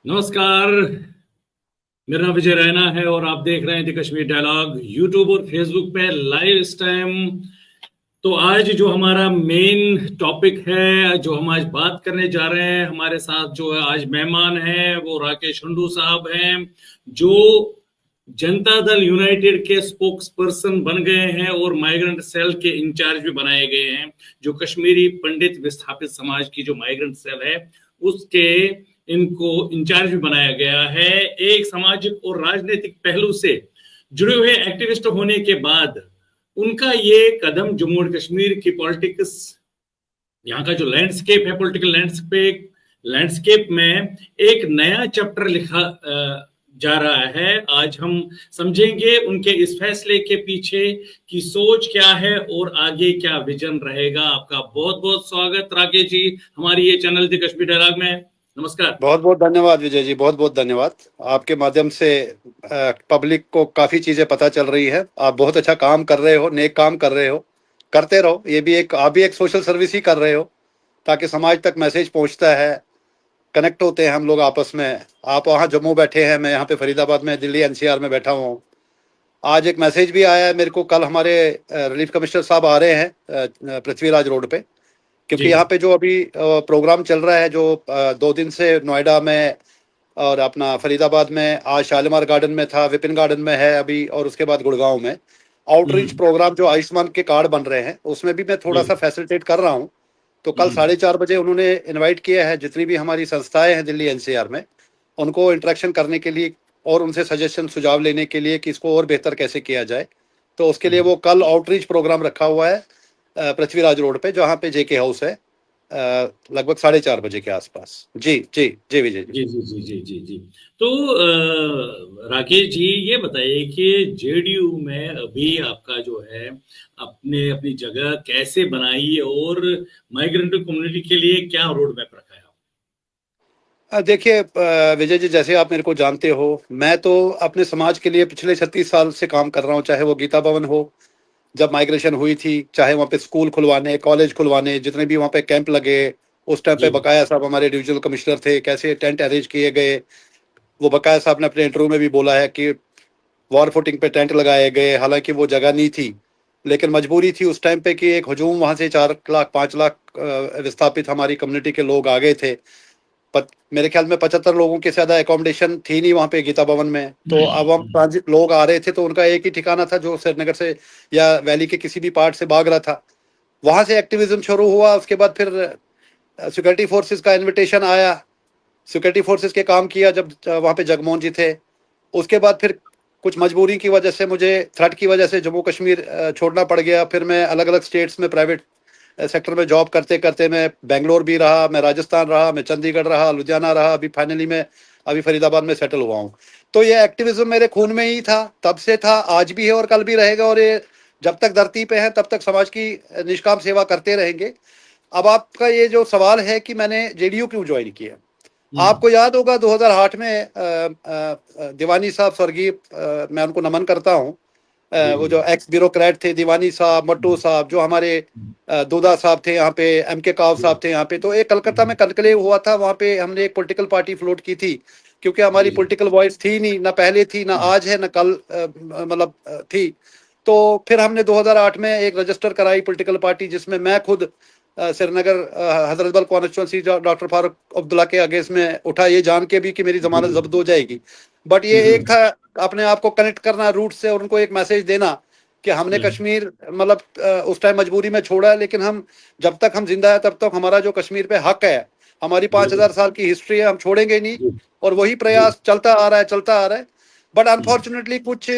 नमस्कार। मेरा नाम विजय रैना है और आप देख रहे हैं द कश्मीर डायलॉग यूट्यूब और फेसबुक पे लाइव इस टाइम। तो आज जो हमारा मेन टॉपिक है, जो हम आज बात करने जा रहे हैं, हमारे साथ जो है आज मेहमान हैं वो राकेश हुंडू साहब हैं, जो जनता दल यूनाइटेड के स्पोक्स पर्सन बन गए हैं और माइग्रेंट सेल के इंचार्ज भी बनाए गए हैं। जो कश्मीरी पंडित विस्थापित समाज की जो माइग्रेंट सेल है उसके इनको इंचार्ज भी बनाया गया है। एक सामाजिक और राजनीतिक पहलू से जुड़े हुए एक्टिविस्ट होने के बाद उनका ये कदम जम्मू और कश्मीर की पॉलिटिक्स, यहाँ का जो लैंडस्केप है, पॉलिटिकल लैंडस्केप में एक नया चैप्टर लिखा जा रहा है। आज हम समझेंगे उनके इस फैसले के पीछे की सोच क्या है और आगे क्या विजन रहेगा। आपका बहुत बहुत स्वागत राकेश जी हमारी ये चैनल द कश्मीर डायलॉग में। नमस्कार। बहुत बहुत धन्यवाद विजय जी, बहुत बहुत धन्यवाद। आपके माध्यम से पब्लिक को काफ़ी चीज़ें पता चल रही है। आप बहुत अच्छा काम कर रहे हो, नेक काम कर रहे हो, करते रहो। ये भी एक, आप भी एक सोशल सर्विस ही कर रहे हो ताकि समाज तक मैसेज पहुंचता है, कनेक्ट होते हैं हम लोग आपस में। आप वहाँ जम्मू बैठे हैं, मैं यहाँ पे फरीदाबाद में दिल्ली एनसीआर में बैठा हूँ। आज एक मैसेज भी आया है मेरे को, कल हमारे रिलीफ कमिश्नर साहब आ रहे हैं पृथ्वीराज रोड पे, क्योंकि यहाँ पे जो अभी प्रोग्राम चल रहा है, जो 2 दिन से नोएडा में और अपना फरीदाबाद में, आज शालीमार गार्डन में था, विपिन गार्डन में है अभी, और उसके बाद गुड़गांव में आउटरीच प्रोग्राम जो आयुष्मान के कार्ड बन रहे हैं उसमें भी मैं थोड़ा सा फैसिलिटेट कर रहा हूँ। तो कल 4:30 बजे उन्होंने इनवाइट किया है जितनी भी हमारी संस्थाएं हैं दिल्ली एनसीआर में, उनको इंटरेक्शन करने के लिए और उनसे सजेशन सुझाव लेने के लिए कि इसको और बेहतर कैसे किया जाए। तो उसके लिए वो कल आउटरीच प्रोग्राम रखा हुआ है पृथ्वीराज रोड पे, जहाँ पे जेके हाउस है, लगभग 4:30 बजे के आसपास। जी जी जी विजय जी। जी जी जी जी जी जी। तो राकेश जी ये बताइए कि जेडीयू में अभी आपका जो है अपने अपनी जगह कैसे बनाई और माइग्रेंट कम्युनिटी के लिए क्या रोड मैप रखा है? देखिए विजय जी, जैसे आप मेरे को जानते हो, मैं तो अपने समाज के लिए पिछले 36 साल से काम कर रहा हूँ। चाहे वो गीता भवन हो, जब माइग्रेशन हुई थी, चाहे वहाँ पे स्कूल खुलवाने, कॉलेज खुलवाने, जितने भी वहाँ पे कैंप लगे, उस टाइम पे जी बकाया साहब हमारे डिविजनल कमिश्नर थे, कैसे टेंट अरेंज किए गए। वो बकाया साहब ने अपने इंटरव्यू में भी बोला है कि वॉर फुटिंग पे टेंट लगाए गए, हालांकि वो जगह नहीं थी, लेकिन मजबूरी थी उस टाइम पे कि एक हजूम वहाँ से 4 लाख 5 लाख विस्थापित हमारी कम्युनिटी के लोग आ गए थे। मेरे ख्याल में 75 लोगों की ज्यादा एकोमोडेशन थी नहीं वहाँ पे गीता भवन में। तो अब हम ट्रांजिट लोग आ रहे थे तो उनका एक ही ठिकाना था जो श्रीनगर से या वैली के किसी भी पार्ट से भाग रहा था। वहां से एक्टिविज्म शुरू हुआ। उसके बाद फिर सिक्योरिटी फोर्सेस का इनविटेशन आया, सिक्योरिटी फोर्सेस के काम किया जब वहाँ पे जगमोहन जी थे। उसके बाद फिर कुछ मजबूरी की वजह से, मुझे थ्रेट की वजह से जम्मू कश्मीर छोड़ना पड़ गया। फिर मैं अलग अलग स्टेट्स में प्राइवेट सेक्टर में जॉब करते करते मैं बेंगलोर भी रहा, मैं राजस्थान रहा, मैं चंडीगढ़ रहा, लुधियाना रहा, अभी फाइनली मैं अभी फरीदाबाद में सेटल हुआ हूँ। तो ये एक्टिविज्म मेरे खून में ही था, तब से था, आज भी है और कल भी रहेगा। और ये जब तक धरती पे है तब तक समाज की निष्काम सेवा करते रहेंगे। अब आपका ये जो सवाल है कि मैंने जेडीयू क्यों ज्वाइन किया, आपको याद होगा 2008 में दीवानी साहब स्वर्गीय, मैं उनको नमन करता हूँ। जी वो जी जो एक्स ब्यूरोक्रेट थे, दीवानी साहब, मट्टू साहब, जो हमारे दोदा साहब थे यहाँ पे, एम के काव जी साहब थे यहाँ पे। तो एक कलकत्ता में कनकलेव हुआ था, वहाँ पे हमने एक पॉलिटिकल पार्टी फ्लोट की थी, क्योंकि हमारी जी जी पॉलिटिकल वॉइस थी नहीं, ना पहले थी, ना आज है, ना कल मतलब थी। तो फिर हमने 2008 में एक रजिस्टर कराई पॉलिटिकल पार्टी, जिसमें मैं खुद श्रीनगर हजरतबल कॉन्स्टिट्यूंसी डॉक्टर फारूक अब्दुल्ला के अगेंस्ट में उठा, ये जान के भी कि मेरी जमानत जब्त हो जाएगी। बट ये एक था अपने आप को कनेक्ट करना रूट से, और उनको एक मैसेज देना कि हमने कश्मीर मतलब उस टाइम मजबूरी में छोड़ा है, लेकिन हम जब तक हम जिंदा है तब तक हमारा जो कश्मीर पे हक है, हमारी 5,000 साल की हिस्ट्री है, हम छोड़ेंगे नहीं। जी और वही जी प्रयास चलता आ रहा है, चलता आ रहा है। बट अनफॉर्चुनेटली कुछ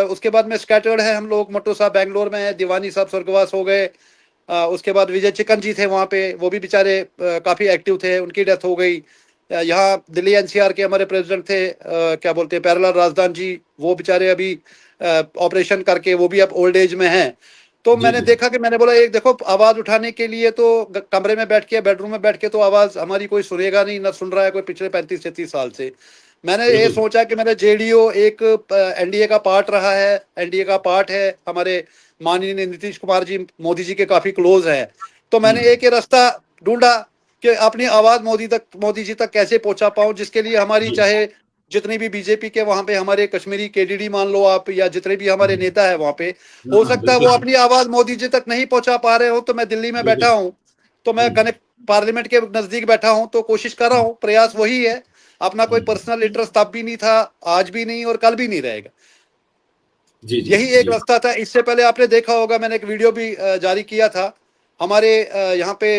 उसके बाद में स्कैटर्ड है हम लोग। मट्टू साहब बैंगलोर में है, दीवानी साहब स्वर्गवास हो गए। उसके बाद विजय चिकन जी थे वहाँ पे, वो भी बेचारे काफ़ी एक्टिव थे, उनकी डेथ हो गई। यहाँ दिल्ली एनसीआर के हमारे प्रेसिडेंट थे, क्या बोलते हैं, प्यारेलाल राजदान जी, वो बेचारे अभी ऑपरेशन करके वो भी अब ओल्ड एज में हैं। तो जी मैंने जी देखा कि मैंने बोला एक देखो, आवाज़ उठाने के लिए तो कमरे में बैठ के, बेडरूम में बैठ के तो आवाज़ हमारी कोई सुनेगा नहीं, ना सुन रहा है कोई पिछले 35-36 साल से। मैंने ये बिल्कुल। सोचा कि मेरा जेडीओ एक एनडीए का पार्ट रहा है, एनडीए का पार्ट है, हमारे माननीय नीतीश कुमार जी मोदी जी के काफी क्लोज है। तो मैंने एक ये रास्ता ढूंढा कि अपनी आवाज मोदी जी तक कैसे पहुंचा पाऊं, जिसके लिए हमारी जी चाहे जितनी भी बीजेपी के वहां पे हमारे कश्मीरी केडीडी मान लो आप, या जितने भी हमारे जी। नेता है वहां पे, हाँ हो हाँ सकता है वो बिल्कुल अपनी आवाज मोदी जी तक नहीं पहुंचा पा रहे हो। तो मैं दिल्ली में बैठा बिल्कुल। हूं, तो मैं हम्म, कनेक्ट पार्लियामेंट के नजदीक बैठा हूं, तो कोशिश कर रहा हूं, प्रयास वही है। अपना कोई हम्म। पर्सनल इंटरेस्ट तब भी नहीं था, आज भी नहीं और कल भी नहीं रहेगा। जी जी यही एक जी। रास्ता था। इससे पहले आपने देखा होगा, मैंने एक वीडियो भी जारी किया था। हमारे यहाँ पे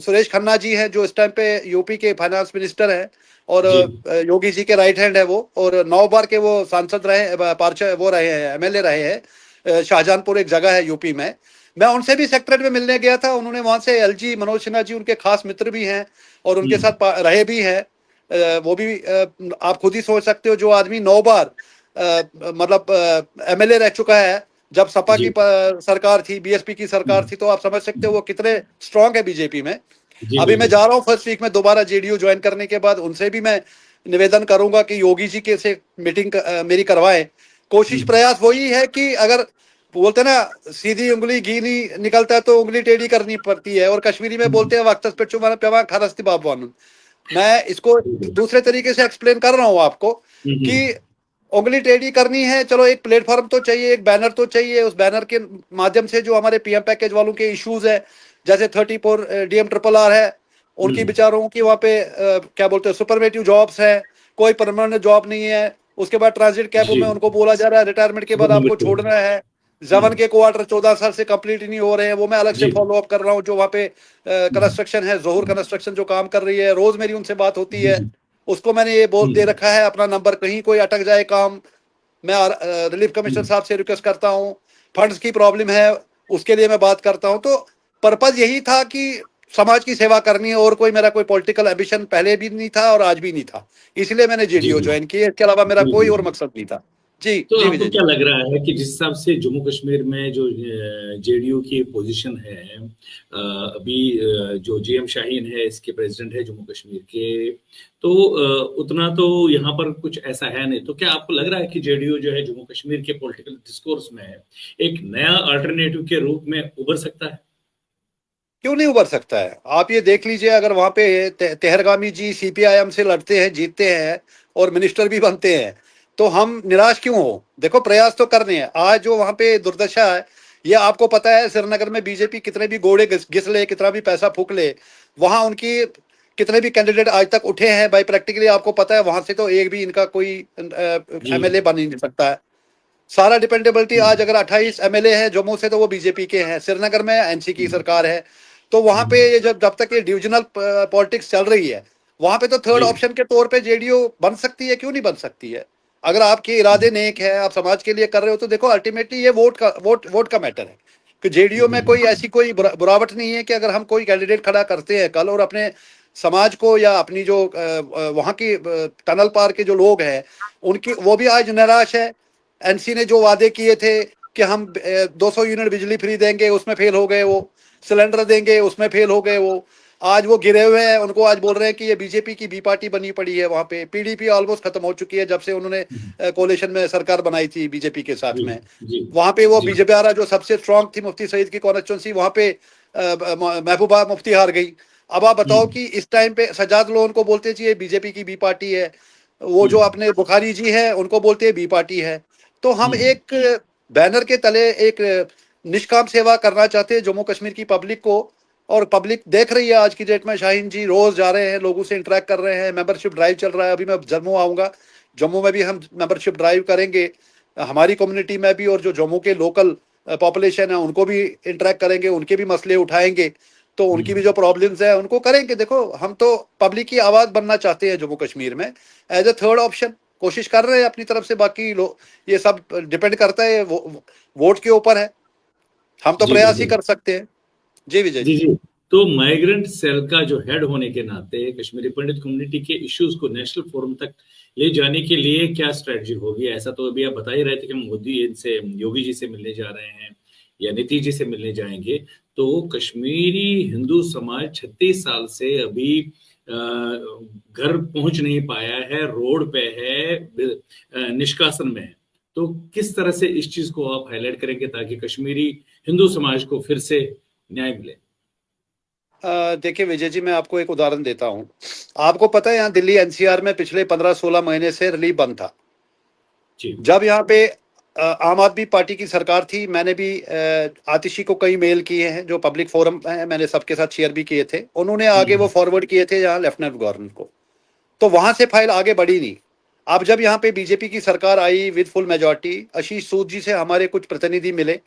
सुरेश खन्ना जी हैं, जो इस टाइम पे यूपी के फाइनेंस मिनिस्टर हैं, और जी योगी जी के राइट हैंड है वो, और 9 बार के वो सांसद रहे, पार्षद वो रहे हैं, एमएलए रहे हैं। शाहजहांपुर एक जगह है यूपी में। मैं उनसे भी सेक्रेटरी में मिलने गया था। उन्होंने वहां से एलजी मनोज सिन्हा जी उनके खास मित्र भी हैं, और उनके हम्म, साथ रहे भी हैं। वो भी आप खुद ही सोच सकते हो, जो आदमी 9 बार मतलब एमएलए रह चुका है, जब सपा की जी सरकार थी, बीएसपी की सरकार थी, तो आप समझ सकते हो वो कितने स्ट्रांग है बीजेपी में। जी अभी मैं बिल्कुल। जा रहा हूँ फर्स्ट वीक में दोबारा जेडीयू ज्वाइन करने के बाद, उनसे भी मैं निवेदन करूंगा कि योगी जी के से मीटिंग मेरी करवाएं। कोशिश हम्म, प्रयास वही है कि अगर बोलते ना, सीधी उंगली घी नहीं निकलता है तो उंगली टेढ़ी करनी पड़ती है, और कश्मीरी में हम्म, बोलते हैं वक्त पे चुमाना पेवा खरस्ती बाबू। मैं इसको बिल्कुल। दूसरे तरीके से एक्सप्लेन कर रहा हूँ आपको, कि हम्म, उंगली टेढ़ी करनी है, चलो एक प्लेटफॉर्म तो चाहिए, एक बैनर तो चाहिए। उस बैनर के माध्यम से जो हमारे पीएम पैकेज वालों के इश्यूज है, जैसे 34 डीएम ट्रिपल आर है, उनकी हम्म, बेचारों की वहाँ पे क्या बोलते हैं, सुपरमेटिव जॉब्स है, कोई परमानेंट जॉब नहीं है। उसके बाद ट्रांजिट कैंपों जी में उनको बोला जा रहा है रिटायरमेंट के बाद आपको छोड़ना है। जवन हम्म, के क्वार्टर 14 साल से कंप्लीट नहीं हो रहे हैं, वो मैं अलग से जी फॉलो अप कर रहा हूँ। जो वहाँ पे हम्म, कंस्ट्रक्शन है, जोहर कंस्ट्रक्शन जो काम कर रही है, रोज मेरी उनसे बात होती जी है। जी उसको मैंने ये बोल दे हम्म, रखा है अपना नंबर, कहीं कोई अटक जाए काम, मैं रिलीफ कमिश्नर हम्म, साहब से रिक्वेस्ट करता हूँ। फंड्स की प्रॉब्लम है, उसके लिए मैं बात करता हूँ। तो पर्पज यही था कि समाज की सेवा करनी है, और कोई मेरा कोई पॉलिटिकल एम्बिशन पहले भी नहीं था और आज भी नहीं था। इसलिए मैंने जी जेडीयू जी ज्वाइन किया, इसके अलावा मेरा कोई बिल्कुल। और मकसद नहीं था। जी तो जी आपको विजय क्या जी। लग रहा है कि जिस हिसाब से जम्मू कश्मीर में जो जेडीयू की पोजीशन है, अभी जो जेएम शाहीन है इसके प्रेसिडेंट है जम्मू कश्मीर के, तो उतना तो यहाँ पर कुछ ऐसा है नहीं। तो क्या आपको लग रहा है कि जेडीयू जो है जम्मू कश्मीर के पॉलिटिकल डिस्कोर्स में एक नया अल्टरनेटिव के रूप में उभर सकता है? क्यों नहीं उभर सकता है? आप ये देख लीजिए, अगर वहां पे तेहरगामी जी सीपीआईएम से लड़ते हैं, जीतते हैं, और मिनिस्टर भी बनते हैं, तो हम निराश क्यों हो? देखो, प्रयास तो करने हैं। आज जो वहां पे दुर्दशा है, ये आपको पता है। श्रीनगर में बीजेपी कितने भी घोड़े घिस ले, कितना भी पैसा फूक ले, वहां उनकी कितने भी कैंडिडेट आज तक उठे हैं भाई, प्रैक्टिकली आपको पता है, वहां से तो एक भी इनका कोई जी एमएलए बन ही नहीं सकता है। सारा डिपेंडेबिलिटी आज, हम्म, अगर 28 एमएलए हैं जम्मू से, तो वो बीजेपी के हैं। श्रीनगर में एनसी की हम्म, सरकार है। तो वहां पे हम्म, ये जब तक ये डिविजनल पॉलिटिक्स चल रही है, वहां पे तो थर्ड जी ऑप्शन के तौर पे जेडीयू बन सकती है। क्यों नहीं बन सकती है? अगर आपके इरादे हम्म, नेक है, आप समाज के लिए कर रहे हो, तो देखो अल्टीमेटली ये वोट का मैटर है। कि जेडीयू में कोई हम्म, ऐसी कोई बुरावट नहीं है कि अगर हम कोई कैंडिडेट खड़ा करते हैं कल, और अपने समाज को या अपनी जो वहां की टनल पार के जो लोग हैं, उनकी वो भी आज निराश है। एनसी ने जो वादे किए थे कि हम 200 यूनिट बिजली फ्री देंगे, उसमें फेल हो गए वो। सिलेंडर देंगे, उसमें फेल हो गए वो। आज वो गिरे हुए हैं, उनको आज बोल रहे हैं कि ये बीजेपी की बी पार्टी बनी पड़ी है। वहां पे पीडीपी ऑलमोस्ट खत्म हो चुकी है, जब से उन्होंने हम्म, कोalition में सरकार बनाई थी बीजेपी के साथ जी में। जी वहां पे वो जी बीजेपी आ रहा, जो सबसे स्ट्रांग थी मुफ्ती सईद की कॉन्स्टिट्यूंसी, वहां पे महबूबा मुफ्ती हार गई। अब आप बताओ हम्म, कि इस टाइम पे सज्जाद लोन को बोलते चाहिए बीजेपी की बी पार्टी है, वो जो हम्म, अपने बुखारी जी है उनको बोलते हैं बी पार्टी है। तो हम हम्म, एक बैनर के तले एक निष्काम सेवा करना चाहते हैं जम्मू कश्मीर की पब्लिक को। और पब्लिक देख रही है आज की डेट में, शाहीन जी रोज जा रहे हैं, लोगों से इंटरेक्ट कर रहे हैं, मेंबरशिप ड्राइव चल रहा है। अभी मैं जम्मू आऊंगा, जम्मू में भी हम मेंबरशिप ड्राइव करेंगे, हमारी कम्युनिटी में भी, और जो जम्मू के लोकल पॉपुलेशन है उनको भी इंटरेक्ट करेंगे, उनके भी मसले उठाएंगे। तो उनकी भी हम्म, जो प्रॉब्लम्स है उनको करेंगे। देखो, हम तो पब्लिक की आवाज बनना चाहते हैं जम्मू कश्मीर में, एज ए थर्ड ऑप्शन कोशिश कर रहे हैं अपनी तरफ से। बाकी लोग, ये सब डिपेंड करता है वोट के ऊपर है। हम तो जी प्रयास ही बिल्कुल। कर सकते हैं। जी विजय जी जी। जी। तो माइग्रेंट सेल का जो हेड होने के नाते कश्मीरी पंडित कम्युनिटी के इश्यूज को नेशनल फोरम तक ले जाने के लिए क्या स्ट्रेटजी होगी? ऐसा तो अभी आप बता ही रहे थे कि मोदी इनसे, योगी जी से मिलने जा रहे हैं या नीतीश जी से मिलने जाएंगे। तो कश्मीरी हिंदू समाज 36 साल से अभी घर पहुंच नहीं पाया है, रोड पे है, निष्कासन में है। तो किस तरह से इस चीज को आप हाईलाइट करेंगे ताकि कश्मीरी हिंदू समाज को फिर से न्याय मिले? देखिए विजय जी, मैं आपको एक उदाहरण देता हूँ। आपको पता है यहाँ दिल्ली एनसीआर में पिछले 15-16 महीने से रिलीफ बंद था। जी जब यहाँ पे आम आदमी पार्टी की सरकार थी, मैंने भी आतिशी को कई मेल किए हैं, जो पब्लिक फोरम है, मैंने सबके साथ शेयर भी किए थे। उन्होंने आगे वो फॉरवर्ड किए थे यहाँ लेफ्टिनेंट गवर्नर को, तो वहां से फाइल आगे बढ़ी नहीं। अब जब यहाँ पे बीजेपी की सरकार आई विद फुल मेजोरिटी, आशीष सूद जी से हमारे कुछ प्रतिनिधि मिले,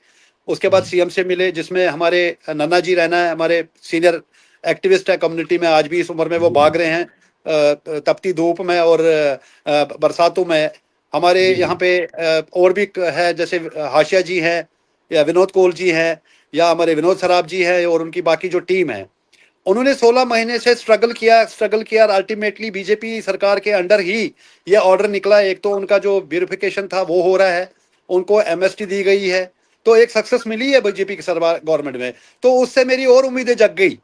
उसके बाद सीएम से मिले, जिसमें हमारे नन्ना जी रहना है, हमारे सीनियर एक्टिविस्ट है कम्युनिटी में, आज भी इस उम्र में वो भाग रहे हैं तपती धूप में और बरसातों में। हमारे जी यहाँ पे और भी है, जैसे हाशिया जी हैं, या विनोद कोल जी हैं, या हमारे विनोद सराब जी हैं, और उनकी बाकी जो टीम है, उन्होंने 16 महीने से स्ट्रगल किया और अल्टीमेटली बीजेपी सरकार के अंडर ही ये ऑर्डर निकला। एक तो उनका जो वेरिफिकेशन था वो हो रहा है, उनको एमएसटी दी गई है, तो एक सक्सेस मिली है बीजेपी की सरकार गवर्नमेंट में। तो उससे मेरी और उम्मीदें जग गई,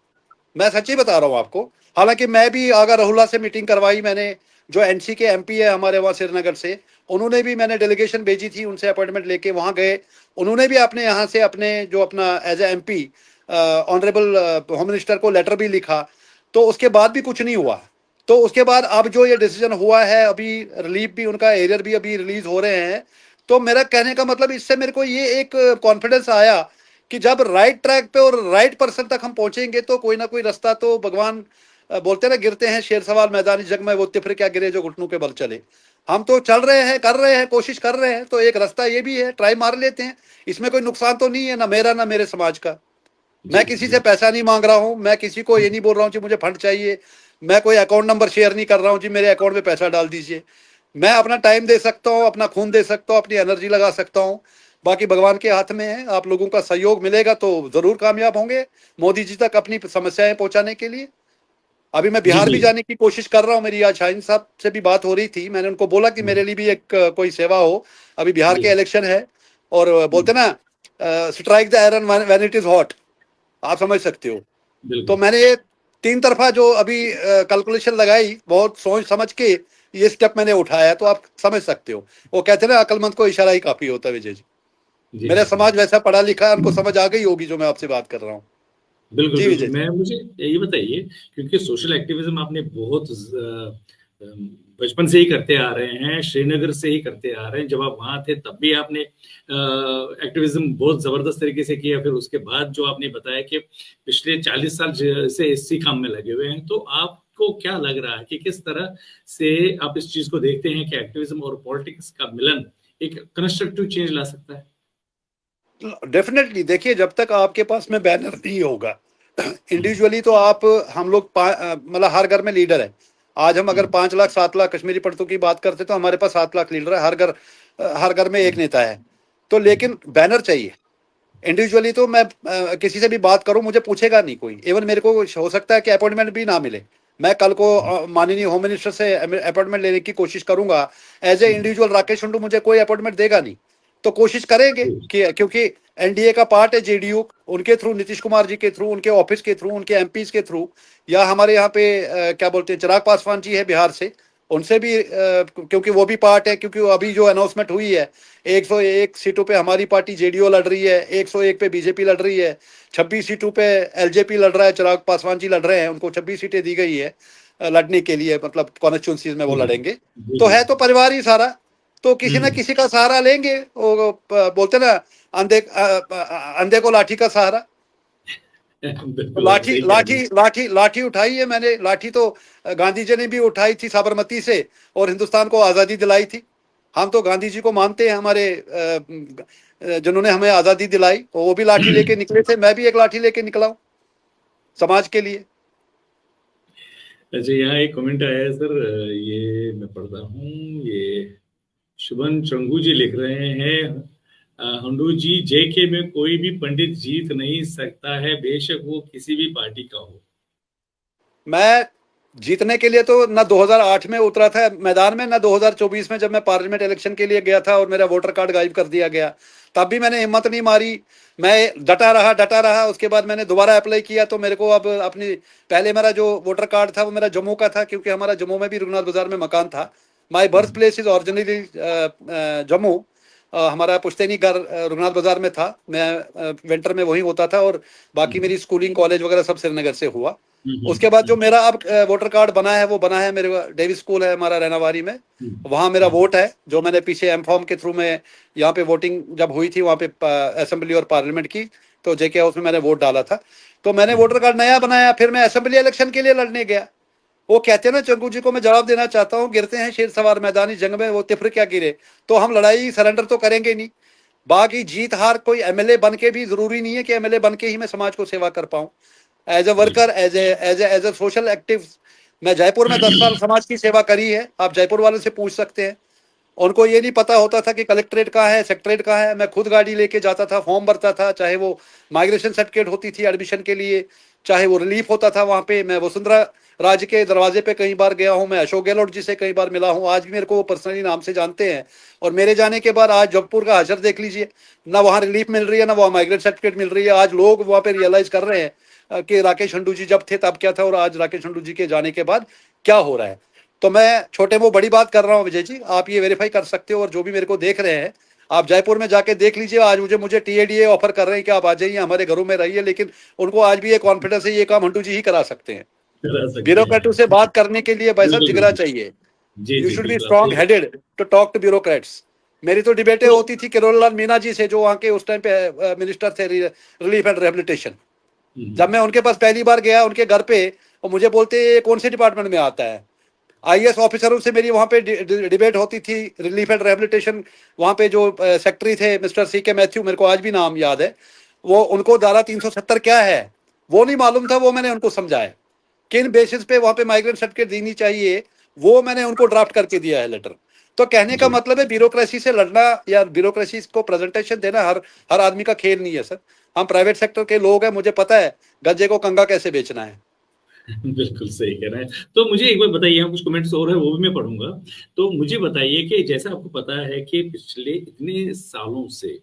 मैं सच्ची बता रहा हूँ आपको। हालांकि मैं भी आगा रहुल्ला से मीटिंग करवाई मैंने, जो एनसी के एमपी है हमारे वहाँ श्रीनगर से, उन्होंने भी, मैंने डेलीगेशन भेजी थी, उनसे अपॉइंटमेंट लेके वहाँ गए। उन्होंने भी अपने यहाँ से अपने जो अपना as a MP honourable home minister को लेटर भी लिखा, तो उसके बाद भी कुछ नहीं हुआ। तो उसके बाद अब जो ये डिसीजन हुआ है, अभी रिलीफ भी, उनका एरियर भी अभी रिलीज हो रहे हैं। तो मेरा कहने का मतलब, इससे मेरे को ये एक कॉन्फिडेंस आया कि जब राइट ट्रैक पे और राइट पर्सन तक हम पहुंचेंगे तो कोई ना कोई रास्ता तो भगवान, बोलते ना गिरते हैं शेर सवाल मैदानी जग में, वो तिफर क्या गिरे जो घुटनों के बल चले। हम तो चल रहे हैं, कर रहे हैं, कोशिश कर रहे हैं, तो एक रास्ता ये भी है, ट्राई मार लेते हैं। इसमें कोई नुकसान तो नहीं है, ना मेरा ना मेरे समाज का। जी मैं किसी जी से पैसा नहीं मांग रहा हूं, मैं किसी को ये नहीं बोल रहा हूं कि मुझे फंड चाहिए, मैं कोई अकाउंट नंबर शेयर नहीं कर रहा हूं जी मेरे अकाउंट में पैसा डाल दीजिए। मैं अपना टाइम दे सकता हूं, अपना खून दे सकता हूं, अपनी एनर्जी लगा सकता हूं। बाकी भगवान के हाथ में है, आप लोगों का सहयोग मिलेगा तो जरूर कामयाब होंगे मोदी जी तक अपनी समस्याएं पहुंचाने के लिए। अभी मैं जी बिहार जी भी जाने की कोशिश कर रहा हूं, मेरी आज शाहीन साहब से भी बात हो रही थी, मैंने उनको बोला कि मेरे लिए भी एक कोई सेवा हो। अभी बिहार जी के इलेक्शन है, और बोलते ना, strike the iron when it is hot, आप समझ सकते हो। तो बिल्कुल मैंने ये 3 तरफा जो अभी कैलकुलेशन लगाई, बहुत सोच समझ के ये स्टेप मैंने उठाया, तो आप समझ सकते हो। वो कहते हैं ना, अक्लमंद को इशारा ही काफी होता है विजय जी। जी मेरा जी जी समाज वैसा पढ़ा लिखा है, उनको समझ आ गई होगी जो मैं आपसे बात कर रहा हूँ। बिल्कुल जी बिल्कुल। विजय जी। मैं मुझे ये बताइए, क्योंकि सोशल एक्टिविज्म आपने बहुत बचपन से ही करते आ रहे हैं, श्रीनगर से ही करते आ रहे हैं। जब आप वहां थे तब भी आपने एक्टिविज्म बहुत जबरदस्त तरीके से किया। फिर उसके बाद जो आपने बताया कि पिछले 40 साल से इसी काम में लगे हुए हैं, तो आपको क्या लग रहा है कि किस तरह से आप इस चीज को देखते हैं कि एक्टिविज्म और पॉलिटिक्स का मिलन एक कंस्ट्रक्टिव चेंज ला सकता है? डेफिनेटली, देखिए जब तक आपके पास में बैनर नहीं होगा इंडिविजुअली, तो आप, हम लोग मतलब हर घर में लीडर है। आज हम अगर हम्म, 5 लाख 7 लाख कश्मीरी पंडितों की बात करते तो हमारे पास 7 लाख लीडर है, हर घर में एक नेता है। तो लेकिन बैनर चाहिए। इंडिविजुअली तो मैं किसी से भी बात करूं, मुझे पूछेगा नहीं कोई, इवन मेरे को हो सकता है कि अपॉइंटमेंट भी ना मिले। मैं कल को माननीय होम मिनिस्टर से अपॉइंटमेंट लेने की कोशिश करूंगा, as a individual Rakesh Kundu मुझे कोई अपॉइंटमेंट देगा नहीं। तो कोशिश करेंगे कि, क्योंकि एनडीए का पार्ट है जेडीयू, उनके थ्रू, नीतीश कुमार जी के थ्रू, उनके ऑफिस के थ्रू, उनके एमपीज के थ्रू, या हमारे यहाँ पे क्या बोलते हैं, चिराग पासवान जी है बिहार से, उनसे भी क्योंकि वो भी पार्ट है, क्योंकि अभी जो अनाउंसमेंट हुई है 101 सीटों पे हमारी पार्टी जेडीयू लड़ रही है, 101 पे बीजेपी लड़ रही है, 26 सीटों पे एलजेपी लड़ रहा है, चिराग पासवान जी लड़ रहे हैं, उनको 26 सीटें दी गई है लड़ने के लिए, मतलब कॉन्स्टिट्यूंसीज में वो जी जी लड़ेंगे। जी तो जी है तो परिवार ही सारा, तो किसी ना हम्म किसी का सहारा लेंगे। वो बोलते ना, अंधे को लाठी का सहारा। तो बिल्कुल आप लाठी सही कह रहे लाठी हैं। लाठी लाठी उठाई है मैंने, लाठी तो गांधी जी ने भी उठाई थी साबरमती से, और हिंदुस्तान को आज़ादी दिलाई थी। हम तो गांधी जी को मानते हैं, हमारे जिन्होंने हमें आज़ादी दिलाई, तो वो भी लाठी लेके निकले थे, मैं भी एक लाठी लेके निकला हूँ समाज के लिए। अच्छा, यहाँ एक कमेंट आया है सर, ये मैं पढ़ता हूँ। ये शुभन चंगू जी लिख रहे हैं, हंडू जी, जेके में कोई भी पंडित जीत नहीं सकता है, बेशक वो किसी भी पार्टी का हो। मैं जीतने के लिए तो ना 2008 में उतरा था मैदान में, ना 2024 में जब मैं पार्लियामेंट इलेक्शन के लिए गया था और मेरा वोटर कार्ड गायब कर दिया गया, तब भी मैंने हिम्मत नहीं मारी। मैं डटा रहा। उसके बाद मैंने दोबारा अप्लाई किया, तो मेरे को अब अपनी, पहले मेरा जो वोटर कार्ड था वो मेरा जम्मू का था, क्योंकि हमारा जम्मू में भी रघुनाथ बाजार में मकान था। My birth place is originally Jammu, हमारा पुश्तैनी घर रघुनाथ बाजार में था। मैं विंटर में वहीं होता था और बाकी मेरी स्कूलिंग कॉलेज वगैरह सब श्रीनगर से हुआ। उसके बाद जो मेरा अब वोटर कार्ड बना है वो बना है मेरे डेविस स्कूल है हमारा रैनावारी में, वहाँ मेरा वोट है जो मैंने पीछे एम फॉर्म के थ्रू में यहाँ पे वोटिंग जब हुई थी वहाँ पे असेंबली और पार्लियामेंट की, तो जेके हाउस में मैंने वोट डाला था। तो मैंने वोटर कार्ड नया बनाया, फिर मैं असेंबली इलेक्शन के लिए लड़ने गया। वो कहते हैं ना, चंगू जी को मैं जवाब देना चाहता हूँ, गिरते हैं शेर सवार मैदानी जंग में, वो तिफर क्या गिरे। तो हम लड़ाई सरेंडर तो करेंगे नहीं। बाकी जीत हार कोई एमएलए बन के भी जरूरी नहीं है कि एमएलए बन के ही मैं समाज को सेवा कर पाऊँ। As a worker, as a social active, मैं जयपुर में 10 साल समाज की सेवा करी है। आप जयपुर वालों से पूछ सकते हैं, उनको ये नहीं पता होता था कि कलेक्ट्रेट कहाँ है, सेक्रेटरेट कहाँ है। मैं खुद गाड़ी लेके जाता था, फॉर्म भरता था, चाहे वो माइग्रेशन सर्टिफिकेट होती थी एडमिशन के लिए, चाहे वो रिलीफ होता था वहाँ पे। मैं वसुंधरा राज के दरवाजे पे कई बार गया हूँ, मैं अशोक गहलोत जी से कई बार मिला हूँ, आज भी मेरे को वो पर्सनली नाम से जानते हैं। और मेरे जाने के बाद आज जबलपुर का हशर देख लीजिए, ना वहाँ रिलीफ मिल रही है, ना वहाँ माइग्रेट सर्टिफिकेट मिल रही है। आज लोग वहाँ पे रियलाइज कर रहे हैं कि राकेश हंडू जी जब थे तब क्या था और आज राकेश हंडू जी के जाने के बाद क्या हो रहा है। तो मैं छोटे वो बड़ी बात कर रहा हूँ विजय जी, आप ये वेरीफाई कर सकते हो। और जो भी मेरे को देख रहे हैं, आप जयपुर में जाके देख लीजिए। आज मुझे टीएडीए ऑफर कर रहे हैं कि आप आ जाइए हमारे घरों में रहिए, लेकिन उनको आज भी ये कॉन्फिडेंस है ये काम हंटू जी ही करा सकते हैं। करा सकते ब्यूरोक्रेटों हैं। से बात करने के लिए भाई साहब बिल्कुल जिगरा बिल्कुल। चाहिए। जी यू जी शुड बी बिल्कुल, आप स्ट्रॉन्ग सही। Headed to talk to bureaucrats. मेरी तो डिबेटें तो होती थी किरोड़लाल मीना जी से, जो वहाँ के उस टाइम पे मिनिस्टर थे रिलीफ एंड रिहेबिलिटेशन। जब मैं उनके पास पहली बार गया उनके घर पे, और मुझे बोलते ये कौन से डिपार्टमेंट में आता है। आईएएस ऑफिसरों से मेरी वहाँ पे डिबेट होती थी रिलीफ एंड रिहेबिलिटेशन। वहाँ पे जो सेक्रेटरी थे मिस्टर सी के मैथ्यू, मेरे को आज भी नाम याद है, वो उनको धारा 370 क्या है वो नहीं मालूम था। वो मैंने उनको समझाया किन बेसिस पे वहाँ पे माइग्रेंट सर्टिफिकेट देनी चाहिए, वो मैंने उनको ड्राफ्ट करके दिया है लेटर। तो कहने का जी मतलब है ब्यूरोक्रेसी से लड़ना या ब्यूरोक्रेसी को प्रेजेंटेशन देना हर हर आदमी का खेल नहीं है सर। हम प्राइवेट सेक्टर के लोग हैं, मुझे पता है गज्जे को कंगा कैसे बेचना है। बिल्कुल सही कह रहे हैं। तो मुझे एक बार बताइए, यहाँ कुछ कमेंट्स और है वो भी मैं पढ़ूंगा। तो मुझे बताइए कि जैसा आपको पता है कि पिछले इतने सालों से,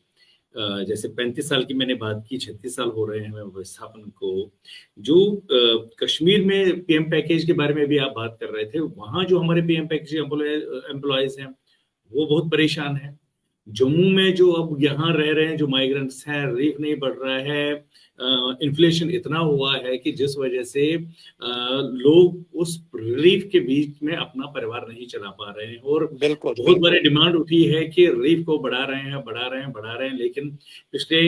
जैसे 35 साल की मैंने बात की, 36 साल हो रहे हैं हमें विस्थापन को। जो कश्मीर में पीएम पैकेज के बारे में भी आप बात कर रहे थे, वहां जो हमारे पीएम पैकेज एम्प्लॉयज हैं वो बहुत परेशान हैं। जम्मू में जो अब यहाँ रह रहे हैं जो माइग्रेंट्स हैं, रिलीफ नहीं बढ़ रहा है। इन्फ्लेशन इतना हुआ है कि जिस वजह से लोग उस रिलीफ के बीच में अपना परिवार नहीं चला पा रहे हैं। और बिल्कुल बहुत बिल्कुल। बड़ी डिमांड उठी है कि रिलीफ को बढ़ा रहे हैं, बढ़ा रहे हैं, बढ़ा रहे हैं, लेकिन पिछले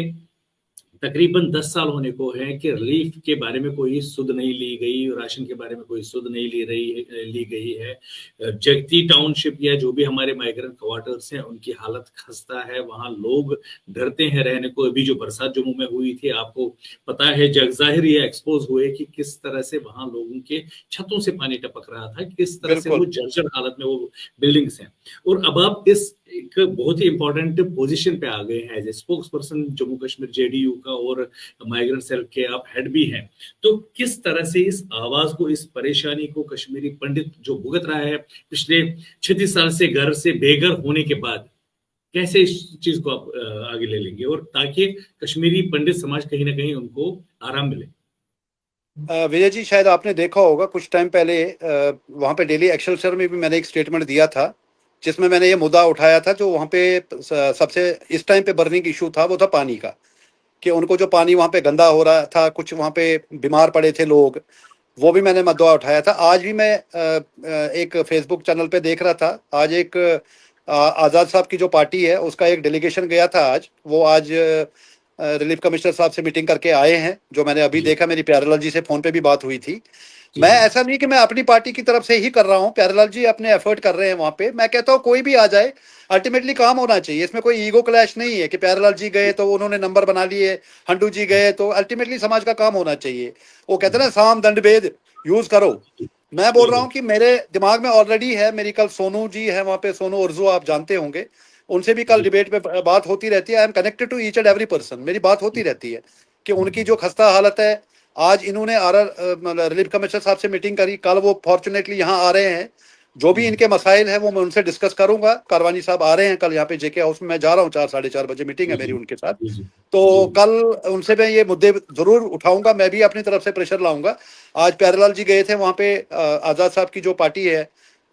तकरीबन 10 साल होने को है कि रिलीफ के बारे में कोई सुध नहीं ली गई, राशन के बारे में कोई सुध नहीं ली गई है। जगती टाउनशिप या जो भी हमारे माइग्रेंट क्वार्टर्स हैं उनकी हालत खस्ता है, वहां लोग डरते हैं रहने को। अभी जो बरसात जम्मू में हुई थी, आपको पता है, जग जाहिर ये एक्सपोज हुए कि किस तरह से वहां लोगों के छतों से पानी टपक रहा था, किस तरह से वो बिल्कुल जर्जर हालत में वो बिल्डिंग्स हैं। और अब आप इस एक बहुत ही इंपॉर्टेंट पोजीशन पे आ गए हैं as a spokesperson Jammu Kashmir JDU का, और माइग्रेंट सेल के आप हेड भी हैं। तो किस तरह से इस आवाज को, इस परेशानी को कश्मीरी पंडित जो भुगत रहा है पिछले 36 साल से घर से बेघर होने के बाद, कैसे इस चीज को आप आगे ले लेंगे, और ताकि कश्मीरी पंडित समाज कहीं ना कहीं उनको आराम मिले। विजय जी, शायद आपने देखा होगा कुछ टाइम पहले वहाँ पे डेली एक्सेलसियर में भी मैंने एक स्टेटमेंट दिया था, जिसमें मैंने ये मुद्दा उठाया था। जो वहाँ पे सबसे इस टाइम पे बर्निंग इशू था वो था पानी का, कि उनको जो पानी वहाँ पे गंदा हो रहा था, कुछ वहाँ पे बीमार पड़े थे लोग, वो भी मैंने मुद्दा उठाया था। आज भी मैं एक फेसबुक चैनल पे देख रहा था, आज एक आज़ाद साहब की जो पार्टी है उसका एक डेलीगेशन गया था आज। वो आज रिलीफ कमिश्नर साहब से मीटिंग करके आए हैं, जो मैंने अभी जी देखा। मेरी प्यारेलाल जी से फोन पे भी बात हुई थी। जी मैं जी ऐसा नहीं कि मैं अपनी पार्टी की तरफ से ही कर रहा हूँ, प्यारेलाल जी अपने एफर्ट कर रहे हैं वहाँ पे। मैं कहता हूँ कोई भी आ जाए, अल्टीमेटली काम होना चाहिए। इसमें कोई ईगो क्लैश नहीं है कि प्यारेलाल जी गए तो उन्होंने नंबर बना लिए, हंडू जी गए तो, अल्टीमेटली समाज का काम होना चाहिए। वो कहते हैं ना, साम दंड भेद यूज करो। मैं बोल रहा बिल्कुल। हूँ कि मेरे दिमाग में ऑलरेडी है। मेरी कल सोनू जी है वहाँ पे, सोनू उर्जू, आप जानते होंगे, उनसे भी कल जी डिबेट पे बात होती रहती है। I am connected to each and every person, मेरी बात होती रहती है कि उनकी जो खस्ता हालत है। आज इन्होंने रिलीफ कमिश्नर साहब से मीटिंग करी, कल वो फॉर्चुनेटली यहाँ आ रहे हैं। जो भी इनके मसाइल है वो मैं उनसे डिस्कस करूंगा। कारवानी साहब आ रहे हैं कल यहाँ पे जेके हाउस में, मैं जा रहा हूँ 4 साढ़े 4 बजे मीटिंग है जी मेरी जी उनके साथ। जी जी जी तो कल उनसे मैं ये मुद्दे जरूर उठाऊंगा, मैं भी अपनी तरफ से प्रेशर लाऊंगा। आज प्यारेलाल जी गए थे वहाँ पे, आजाद साहब की जो पार्टी है,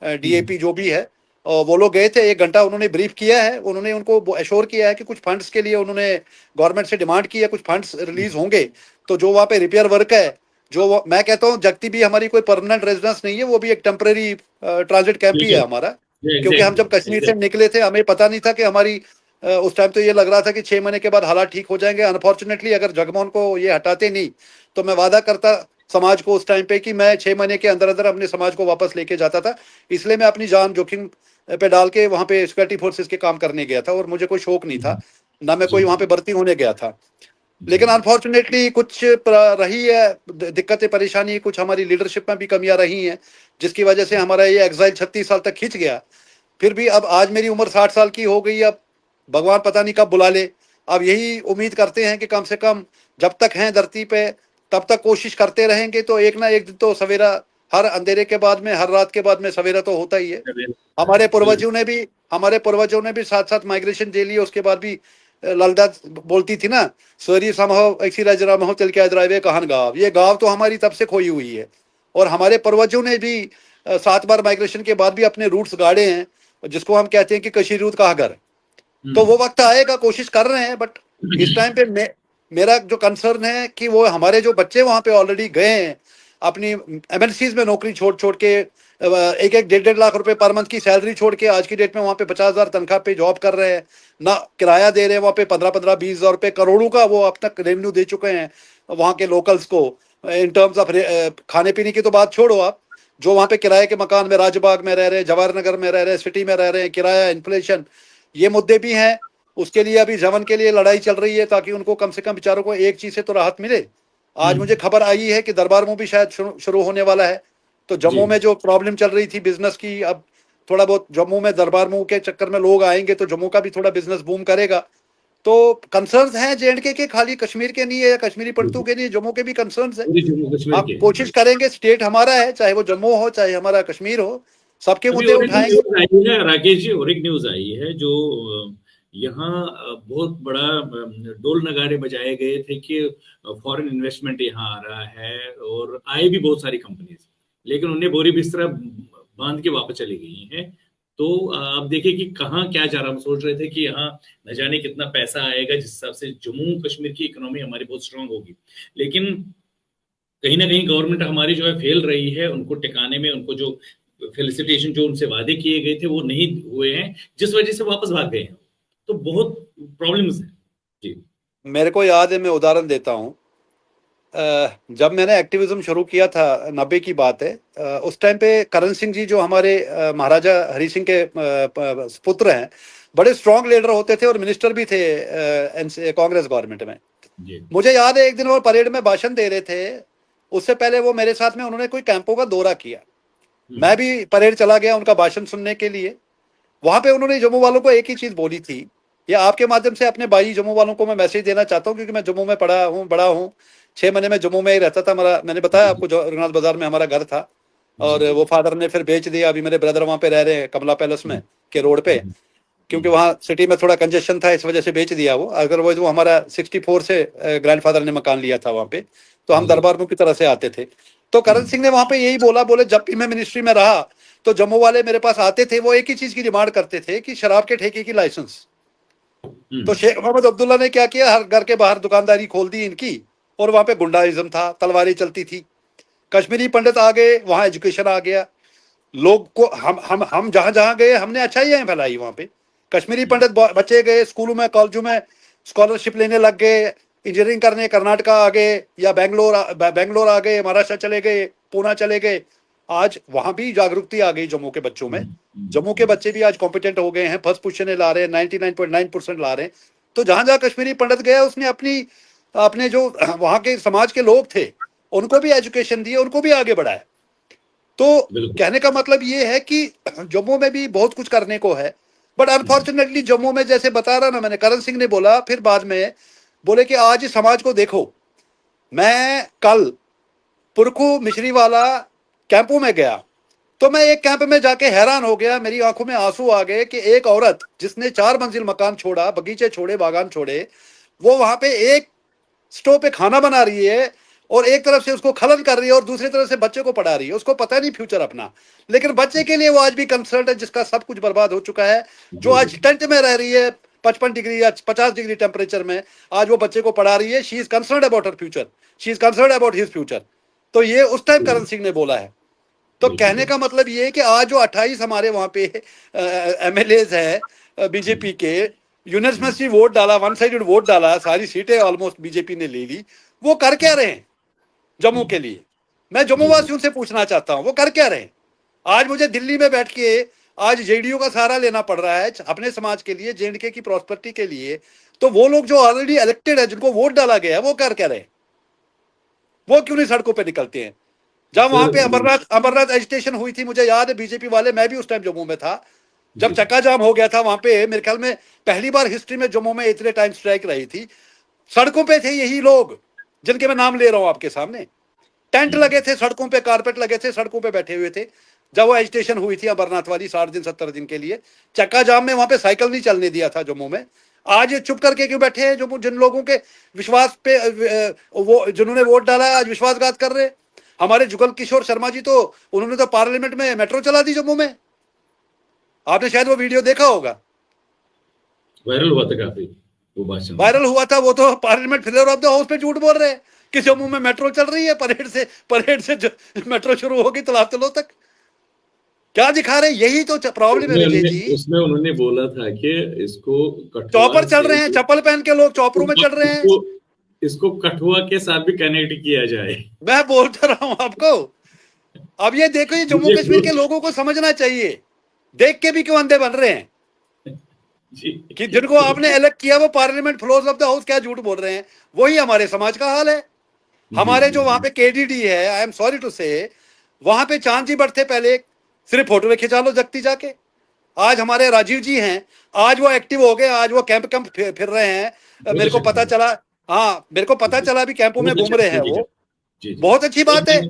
जी डीएपी जो भी है, और वो लोग गए थे, 1 घंटा उन्होंने ब्रीफ किया है, उन्होंने उनको एश्योर किया है कि कुछ फंड्स के लिए उन्होंने गवर्नमेंट से डिमांड की है, कुछ फंड्स रिलीज होंगे। तो जो वहाँ पे रिपेयर वर्क है, मैं कहता हूँ जगती भी हमारी कोई परमानेंट रेजिडेंस नहीं है, वो भी एक टेम्परेरी ट्रांजिट कैंप ही है हमारा। क्योंकि हम जब कश्मीर से निकले थे हमें पता नहीं था कि हमारी उस टाइम तो ये लग रहा था कि 6 महीने के बाद हालात ठीक हो जाएंगे। अनफॉर्चुनेटली अगर जगमोहन को ये हटाते नहीं तो मैं वादा करता समाज को उस टाइम पे कि मैं 6 महीने के अंदर अंदर अपने समाज को वापस लेके जाता था। इसलिए मैं अपनी जान जोखिम पे डाल के वहाँ पे सिक्योरिटी फोर्सेस के काम करने गया था, और मुझे कोई शौक नहीं था, ना मैं कोई वहाँ पे भर्ती होने गया था। लेकिन अनफॉर्चुनेटली कुछ रही है दिक्कतें परेशानी, कुछ हमारी लीडरशिप में भी कमियां रही हैं, जिसकी वजह से हमारा ये एग्जाइल 36 साल तक खिंच गया। फिर भी अब आज मेरी उम्र 60 साल की हो गई, अब भगवान पता नहीं कब बुला ले। अब यही उम्मीद करते हैं कि कम से कम जब तक हैं धरती पे तब तक कोशिश करते रहेंगे, तो एक ना एक दिन तो सवेरा, हर अंधेरे के बाद में, हर रात के बाद में सवेरा तो होता ही है। हमारे पूर्वजों ने भी साथ साथ माइग्रेशन झेली है, उसके बाद भी ललदा बोलती थी ना, स्वर्गीय समहो ऐसी राजरामहो चल के अजरावे कहान गाँव, ये गाँव तो हमारी तब से खोई हुई है। और हमारे पूर्वजों ने भी 7 बार माइग्रेशन के बाद भी अपने रूट्स गाड़े हैं, जिसको हम कहते हैं कि कशीर रूट कहा घर। तो वो वक्त आएगा, कोशिश कर रहे हैं, बट इस टाइम पे मेरा जो कंसर्न है कि वो हमारे जो बच्चे वहां पे ऑलरेडी गए हैं, अपनी एमएनसीज में नौकरी छोड़ छोड़ के, 1-1 1.5 1.5 लाख रुपए पर मंथ की सैलरी छोड़ के आज की डेट में वहां पे 50,000 तनख्वाह पे जॉब कर रहे हैं, ना किराया दे रहे हैं, वहां पे 15-15 20 हज़ार रुपए, करोड़ों का वो अब तक रेवेन्यू दे चुके हैं वहां के लोकल्स को। इन टर्म्स ऑफ खाने पीने की तो बात छोड़ो, आप जो वहां पे किराए के मकान में राजबाग में रह रहे हैं, जवाहर नगर में रह रहे हैं, सिटी में रह रहे हैं, किराया, इन्फ्लेशन, ये मुद्दे भी हैं। उसके लिए अभी जमन के लिए लड़ाई चल रही है, ताकि उनको कम से कम बेचारों को एक चीज से तो राहत मिले। आज मुझे खबर आई है कि दरबार मुंह भी शायद शुरू होने वाला है। तो जम्मू में जो प्रॉब्लम चल रही थी बिजनेस की, अब थोड़ा बहुत जम्मू में दरबार मुंह के चक्कर में लोग आएंगे तो जम्मू का भी थोड़ा बिजनेस बूम करेगा। तो कंसर्न्स हैं जेएंडके के, खाली कश्मीर के नहीं है या कश्मीरी पंडितों के नहीं, जम्मू के भी कंसर्न्स है। पूरी जम्मू कश्मीर हम के। कोशिश करेंगे, स्टेट हमारा है, चाहे वो जम्मू हो चाहे हमारा कश्मीर हो, सबके अभी मुद्दे और एक उठाएंगे। न्यूज आई है राकेश जी, और एक न्यूज आई है जो यहाँ बहुत बड़ा डोल नगाड़े बजाए गए थे कि फॉरेन इन्वेस्टमेंट यहाँ आ रहा है, और आए भी बहुत सारी कंपनीज, लेकिन उन्हें बोरी बिस्तरा बांध के वापस चली गई हैं। तो आप देखिए कि कहाँ क्या जा रहा, हम सोच रहे थे कि यहाँ न जाने कितना पैसा आएगा, जिस हिसाब से जम्मू कश्मीर की इकोनॉमी हमारी बहुत स्ट्रांग होगी, लेकिन कहीं ना कहीं गवर्नमेंट हमारी जो है फेल रही है उनको टिकाने में। उनको जो फेलिसिटेशन जो उनसे वादे किए गए थे वो नहीं हुए हैं, जिस वजह से वापस भाग गए हैं। तो बहुत प्रॉब्लम्स हैं जी। मेरे को याद है, मैं उदाहरण देता हूँ, जब मैंने एक्टिविज्म शुरू किया था, 90 की बात है, उस टाइम पे करण सिंह जी जो हमारे महाराजा हरि सिंह के पुत्र हैं, बड़े स्ट्रांग लीडर होते थे और मिनिस्टर भी थे कांग्रेस गवर्नमेंट में। जी। मुझे याद है एक दिन वो परेड में भाषण दे रहे थे, उससे पहले वो मेरे साथ में उन्होंने कोई कैंपों का दौरा किया, मैं भी परेड चला गया उनका भाषण सुनने के लिए। वहां पे उन्होंने जम्मू वालों को एक ही चीज बोली थी, ये आपके माध्यम से अपने भाई जम्मू वालों को मैं मैसेज देना चाहता हूँ, क्योंकि मैं जम्मू में पढ़ा हूँ, बड़ा हूँ, 6 महीने में जम्मू में ही रहता था। मैंने बताया आपको जो रघुनाथ बाजार में हमारा घर था, और वो फादर ने फिर बेच दिया। अभी मेरे ब्रदर वहां पे रह रहे हैं कमला पैलेस में के रोड पे, क्योंकि वहाँ सिटी में थोड़ा कंजेशन था, इस वजह से बेच दिया वो। अदरवाइज वो हमारा 64 से ग्रैंडफादर ने मकान लिया था वहाँ पे, तो हम दरबार मुंह की तरह से आते थे। तो करण सिंह ने वहां पे यही बोला, बोले जब भी मैं मिनिस्ट्री में रहा तो जम्मू वाले मेरे पास आते थे, वो एक ही चीज की डिमांड करते थे कि शराब के ठेके की लाइसेंस। तो शेख मोहम्मद अब्दुल्ला ने क्या किया, हर घर के बाहर दुकानदारी खोल दी इनकी, और वहां पे गुंडाइज्म था, तलवारी चलती थी। कश्मीरी पंडित आ गए, वहां एजुकेशन आ गया, लोग को हम जहां जहां गए हमने अच्छाइयां फैलाई वहां पे। कश्मीरी पंडित बच्चे गए स्कूलों में, कॉलेजों में स्कॉलरशिप लेने लग गए, इंजीनियरिंग करने कर्नाटका आ गए, या बेंगलोर आ गए, महाराष्ट्र चले गए, पूना चले गए। आज वहां भी जागरूकता आ गई जम्मू के बच्चों में। जम्मू के बच्चे भी आज कॉम्पिटेंट हो गए हैं, फर्स्ट पोजीशन ला रहे हैं, 99.9% ला रहे हैं। तो जहां जहां कश्मीरी पंडित गया, उसने अपने जो वहां के समाज के लोग थे उनको भी एजुकेशन दी, उनको भी आगे बढ़ाया। तो कहने का मतलब ये है कि जम्मू में भी बहुत कुछ करने को है, बट अनफॉर्चुनेटली जम्मू में, जैसे बता रहा ना मैंने, करण सिंह ने बोला फिर बाद में बोले कि आज इस समाज को देखो। मैं कल पुरखू मिश्री वाला कैंपों में गया, तो मैं एक कैंप में जाके हैरान हो गया, मेरी आंखों में आंसू आ गए कि एक औरत जिसने 4 मंजिल मकान छोड़ा, बगीचे छोड़े, बागान छोड़े, वो वहां पे एक स्टोव पे खाना बना रही है। और एक तरफ से उसको खलन कर रही है और दूसरी तरफ से बच्चे को पढ़ा रही है। उसको पता नहीं फ्यूचर अपना, लेकिन बच्चे के लिए वो आज भी कंसर्न है, जिसका सब कुछ बर्बाद हो चुका है। जो आज टेंट में रह रही है 55 डिग्री या 50 डिग्री टेम्परेचर में, आज वो बच्चे को पढ़ा रही है। She is concern about her future, she is concern about his future. तो ये उस टाइम करण सिंह ने बोला है। तो कहने का मतलब ये है कि आज जो 28 हमारे वहां पे एमएलएज है बीजेपी के, यूनिवर्सिटी वोट डाला, वन साइडेड वोट डाला, सारी सीटें ऑलमोस्ट बीजेपी ने ले ली। वो कर क्या रहे हैं जम्मू के लिए? मैं जम्मू वासियों से पूछना चाहता हूं, वो कर क्या रहे हैं? आज मुझे दिल्ली में बैठ के आज जेडीयू का सहारा लेना पड़ रहा है अपने समाज के लिए, जेएंडके की प्रॉस्पेरिटी के लिए। तो वो लोग जो ऑलरेडी इलेक्टेड है, जिनको वोट डाला गया है, वो कर क्या रहे हैं? वो क्यों नहीं सड़कों पे निकलते हैं? जब वहां पे अमरनाथ एजिटेशन हुई थी, मुझे याद है बीजेपी वाले, मैं भी उस टाइम जम्मू में था, जब चक्का जाम हो गया था वहां पे, मेरे ख्याल में पहली बार हिस्ट्री में जम्मू में इतने टाइम स्ट्राइक रही थी। सड़कों पे थे यही लोग जिनके मैं नाम ले रहा हूं आपके सामने। टेंट लगे थे सड़कों पे, कारपेट लगे थे, सड़कों पे बैठे हुए थे जब वो एजिटेशन हुई थी अमरनाथ वाली 60 दिन 70 दिन के लिए। चक्का जाम में वहां पे साइकिल नहीं चलने दिया था जम्मू में। आज ये चुप करके क्यों बैठे हैं? जो जिन लोगों के विश्वास पे वो जिन्होंने वोट डाला है, आज विश्वासघात कर रहे हैं। हमारे जुगल किशोर शर्मा जी, तो उन्होंने तो पार्लियामेंट में मेट्रो चला दी जम्मू में। आपने शायद वो वीडियो देखा होगा, वायरल हुआ था काफी वो भाषण। वायरल हुआ था। वो तो parliament floor of the house पे झूठ बोल रहे हैं कि जम्मू में मेट्रो चल रही है। परेड से मेट्रो शुरू होगी तलातलों तक। क्या दिखा रहे हैं? यही तो प्रॉब्लम है विजय जी। उसमें उन्होंने बोला था कि इसको चौपर चल रहे हैं, चप्पल पहन के लोग चौपरों में चढ़ रहे हैं। इसको कठुआ के साथ भी कनेक्ट किया जाए। मैं बोल रहा हूं आपको। अब ये देखो, ये जम्मू कश्मीर के लोगों को समझना चाहिए, देख के भी क्यों अंधे बन रहे हैं कि जिनको आपने इलेक्ट किया वो parliament floor of the house क्या झूठ बोल रहे हैं। वही हमारे समाज का हाल है। हमारे जो वहां पे केडीडी है, आई एम सॉरी टू से, वहां पे चांद जी बढ़ते पहले सिर्फ फोटो में खिंचा लो जगती जाके। आज हमारे राजीव जी हैं, आज वो एक्टिव हो गए, आज वो कैंप फिर रहे हैं। मेरे को पता चला, हाँ मेरे को पता चला भी कैंपों में घूम रहे हैं वो। बहुत अच्छी बात है,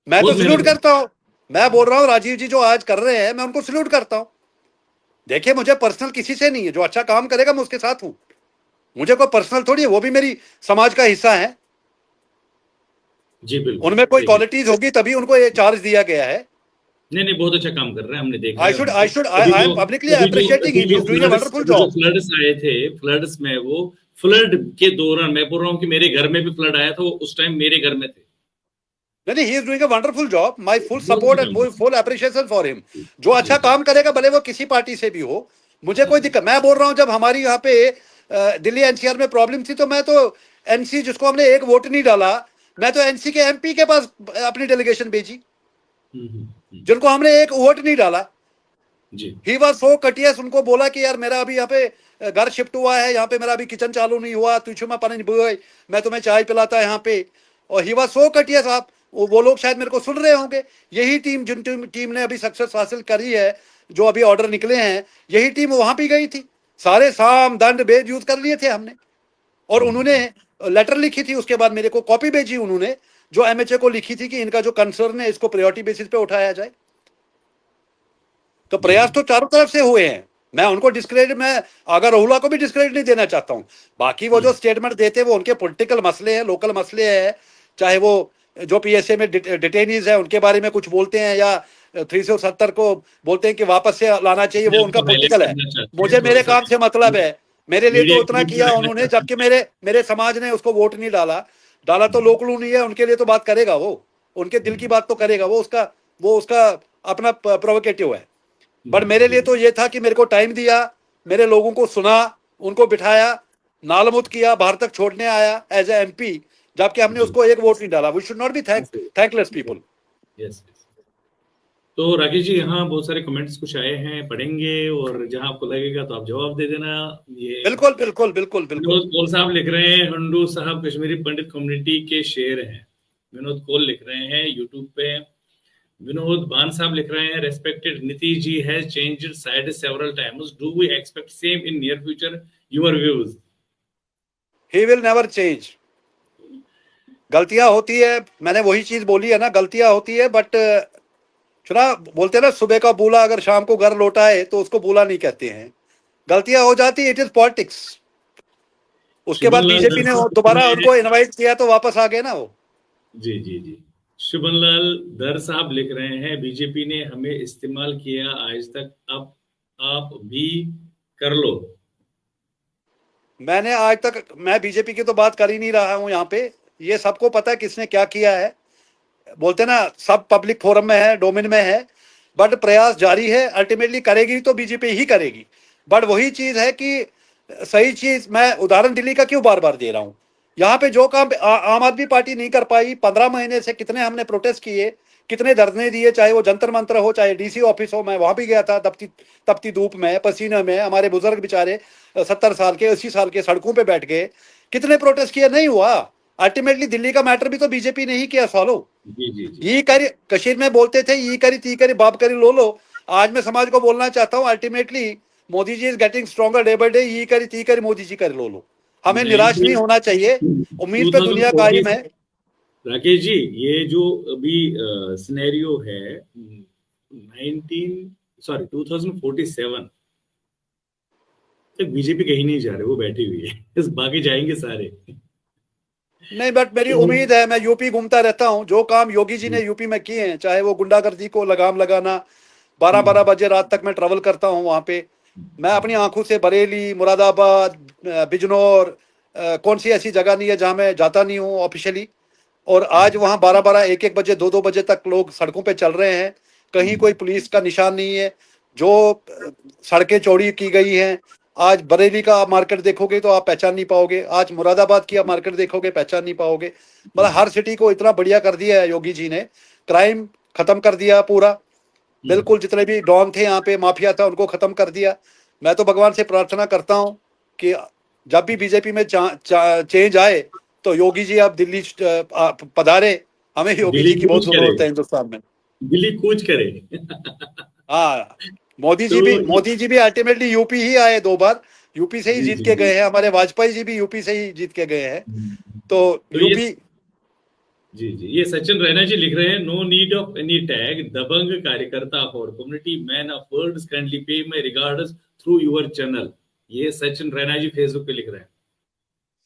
मैं तो सल्यूट करता हूँ। मैं बोल रहा हूँ राजीव जी जो आज कर रहे हैं, मैं उनको सल्यूट करता हूँ। देखिए मुझे पर्सनल किसी से नहीं है, जो अच्छा काम करेगा मैं उसके साथ हूं। मुझे कोई पर्सनल थोड़ी है, वो भी मेरी समाज का हिस्सा है। जी बिल्कुल, उनमें कोई क्वालिटीज होगी तभी उनको ये चार्ज दिया गया है। नहीं बहुत अच्छा काम कर रहे हैं, हमने देखा। I am publicly appreciating him. He's doing a wonderful job. Floods आए थे, फ्लड्स में वो फ्लड के दौरान, मैं बोल रहा हूँ कि मेरे घर में भी फ्लड आया था, उस टाइम मेरे घर में थे। नहीं, he is doing a wonderful job. My full support and full appreciation for him. जो अच्छा काम करेगा, भले वो किसी पार्टी से भी हो, मुझे कोई दिक्कत। मैं बोल रहा हूँ जब हमारी यहाँ पे दिल्ली एनसीआर में प्रॉब्लम थी, तो मैं तो एनसी, जिसको हमने एक वोट नहीं डाला, मैं तो एनसी के एमपी के पास अपनी डेलीगेशन भेजी, जिनको हमने एक वोट नहीं डाला। He was so cautious. उनको बोला कि यार मेरा अभी यहाँ पे घर शिफ्ट हुआ है, यहाँ पे मेरा अभी किचन चालू नहीं हुआ, तुझे मैं तुम्हें चाय पिलाता यहाँ पे। और ही वाज सो कटियस। आप वो लोग शायद मेरे को सुन रहे होंगे। यही टीम, जिन टीम ने अभी सक्सेस हासिल करी है, जो अभी ऑर्डर निकले हैं, यही टीम वहां भी गई थी। सारे साम दंड भेद यूज कर लिए थे हमने। और उन्होंने लेटर लिखी थी, उसके बाद मेरे को कॉपी भेजी उन्होंने, जो एमएचए को लिखी थी कि इनका जो कंसर्न है इसको प्रायोरिटी बेसिस पे उठाया जाए। तो प्रयास तो चारों तरफ से हुए हैं। मैं उनको डिस्क्रेडिट, मैं आगा रहुला को भी डिस्क्रेडिट नहीं देना चाहता हूं। बाकी वो जो स्टेटमेंट देते हैं वो उनके पॉलिटिकल मसले हैं, लोकल मसले हैं। चाहे वो जो पीएसए में डिटेनीज है उनके बारे में कुछ बोलते हैं, या 370 को बोलते हैं कि वापस से लाना चाहिए, वो उनका पॉलिटिकल है। मुझे मेरे काम से मतलब है। मेरे लिए तो उतना किया उन्होंने, जबकि मेरे समाज ने उसको वोट नहीं डाला तो लोकलू नहीं है, उनके लिए तो बात करेगा वो, उनके दिल की बात तो करेगा वो उसका अपना प्रोवोकेटिव है। बट मेरे लिए तो ये था कि मेरे को टाइम दिया, मेरे लोगों को सुना, उनको बिठाया, नालमुद किया, बाहर तक छोड़ने आया एज ए एमपी, जबकि हमने उसको एक वोट नहीं डाला। We should not be thankless people. Yes. तो राकेश जी, यहाँ बहुत सारे कमेंट्स कुछ आए हैं, पढ़ेंगे, और जहां आपको लगेगा तो आप जवाब दे देना। ये बिल्कुल बिल्कुल बिल्कुल बिल्कुल। विनोद कोल साहब लिख रहे हैं, हंडू साहब कश्मीरी पंडित कम्युनिटी के शेर हैं। विनोद कोल लिख रहे हैं यूट्यूब पे। विनोद बान साहब लिख रहे हैं, respected Nitish ji has changed side several times, do we expect same in near future, your views? He will never change. गलतियां होती है, मैंने वही चीज बोली है ना, गलतियां होती है, बट चुना बोलते हैं ना, सुबह का बूला अगर शाम को घर लौटाए तो उसको बूला नहीं कहते हैं। गलतियां हो जाती, इट इज पॉलिटिक्स। उसके बाद बीजेपी ने दोबारा उनको इनवाइट किया तो वापस आ गए ना वो। जी जी जी। शुभन लाल दर साहब लिख रहे हैं, बीजेपी ने हमें इस्तेमाल किया आज तक, अब आप भी कर लो। मैंने आज तक, मैं बीजेपी की तो बात कर ही नहीं रहा हूं यहाँ पे। ये सबको पता है किसने क्या किया है। बोलते ना, सब पब्लिक फोरम में है, डोमेन में है। बट प्रयास जारी है, अल्टीमेटली करेगी तो बीजेपी ही करेगी। बट वही चीज है कि सही चीज, मैं उदाहरण दिल्ली का क्यों बार बार दे रहा हूं। यहाँ पे जो काम आम आदमी पार्टी नहीं कर पाई, 15 महीने से कितने हमने प्रोटेस्ट किए, कितने धरने दिए, चाहे वो जंतर मंतर हो, चाहे डीसी ऑफिस हो। मैं वहां भी गया था, तपती तपती धूप में, पसीने में, हमारे बुजुर्ग बेचारे 70 साल के, 80 साल के सड़कों पे बैठ गए। कितने प्रोटेस्ट किए, नहीं हुआ। अल्टीमेटली दिल्ली का मैटर भी तो बीजेपी ने ही किया सॉल्व। जी जी जी। ये करी, कश्मीर में बोलते थे ये करी ती करी बाप करी लो लो। आज मैं समाज को बोलना चाहता हूँ, ultimately Modi ji is getting stronger day by day. ये करी ती करी मोदी जी कर लो लो। हमें निराश नहीं 19 होना चाहिए। उम्मीद पे दुनिया 2040, कायम है। राकेश जी, ये जो अभी सिनेरियो है, 19 सॉरी 2047 तक बीजेपी कहीं नहीं जा रहे, वो बैठी हुई है। इस बाकी जाएंगे सारे। नहीं, बट मेरी तो उम्मीद है, मैं यूपी घूमता रहता हूँ, जो काम योगी जी ने यूपी में किए हैं, चाहे वो गुंडागर्दी को लगाम लगाना, 12-12 बजे रात तक मैं ट्रेवल करता हूँ वहां पे। मैं अपनी आंखों से बरेली, मुरादाबाद, बिजनौर, कौन सी ऐसी जगह नहीं है जहां मैं जाता नहीं हूँ ऑफिशियली। और आज वहां 12-12, 1-1 बजे, 2-2 बजे तक लोग सड़कों पे चल रहे हैं। कहीं कोई पुलिस का निशान नहीं है। जो सड़कें चौड़ी की गई हैं। आज बरेली का आप मार्केट देखोगे तो आप पहचान नहीं पाओगे, आज मुरादाबाद की आप मार्केट देखोगे पहचान नहीं पाओगे। मतलब हर सिटी को इतना बढ़िया कर दिया है योगी जी ने। क्राइम खत्म कर दिया पूरा। बिल्कुल, जितने भी डॉन थे यहाँ पे, माफिया था, उनको खत्म कर दिया। मैं तो भगवान से प्रार्थना करता हूँ कि जब भी बीजेपी में चेंज आए तो योगी जी आप दिल्ली पधारे। हमें योगी दिल्ली जी की बहुत कूच करे, जरूरत है हिंदुस्तान में। दिल्ली कूच करे। हाँ, मोदी तो जी भी, मोदी जी भी अल्टीमेटली यूपी ही आए 2 बार। यूपी से ही जी जीत जी के जी। गए हैं, हमारे वाजपेयी जी भी यूपी से ही जीत के गए हैं। तो तो ये, यूपी। जी जी, ये सचिन रैना जी लिख रहे हैं, no need of any tag, दबंग कार्यकर्ता for community man of words kindly pay my regards through your channel. ये सचिन रैना जी फेसबुक पे लिख रहे हैं।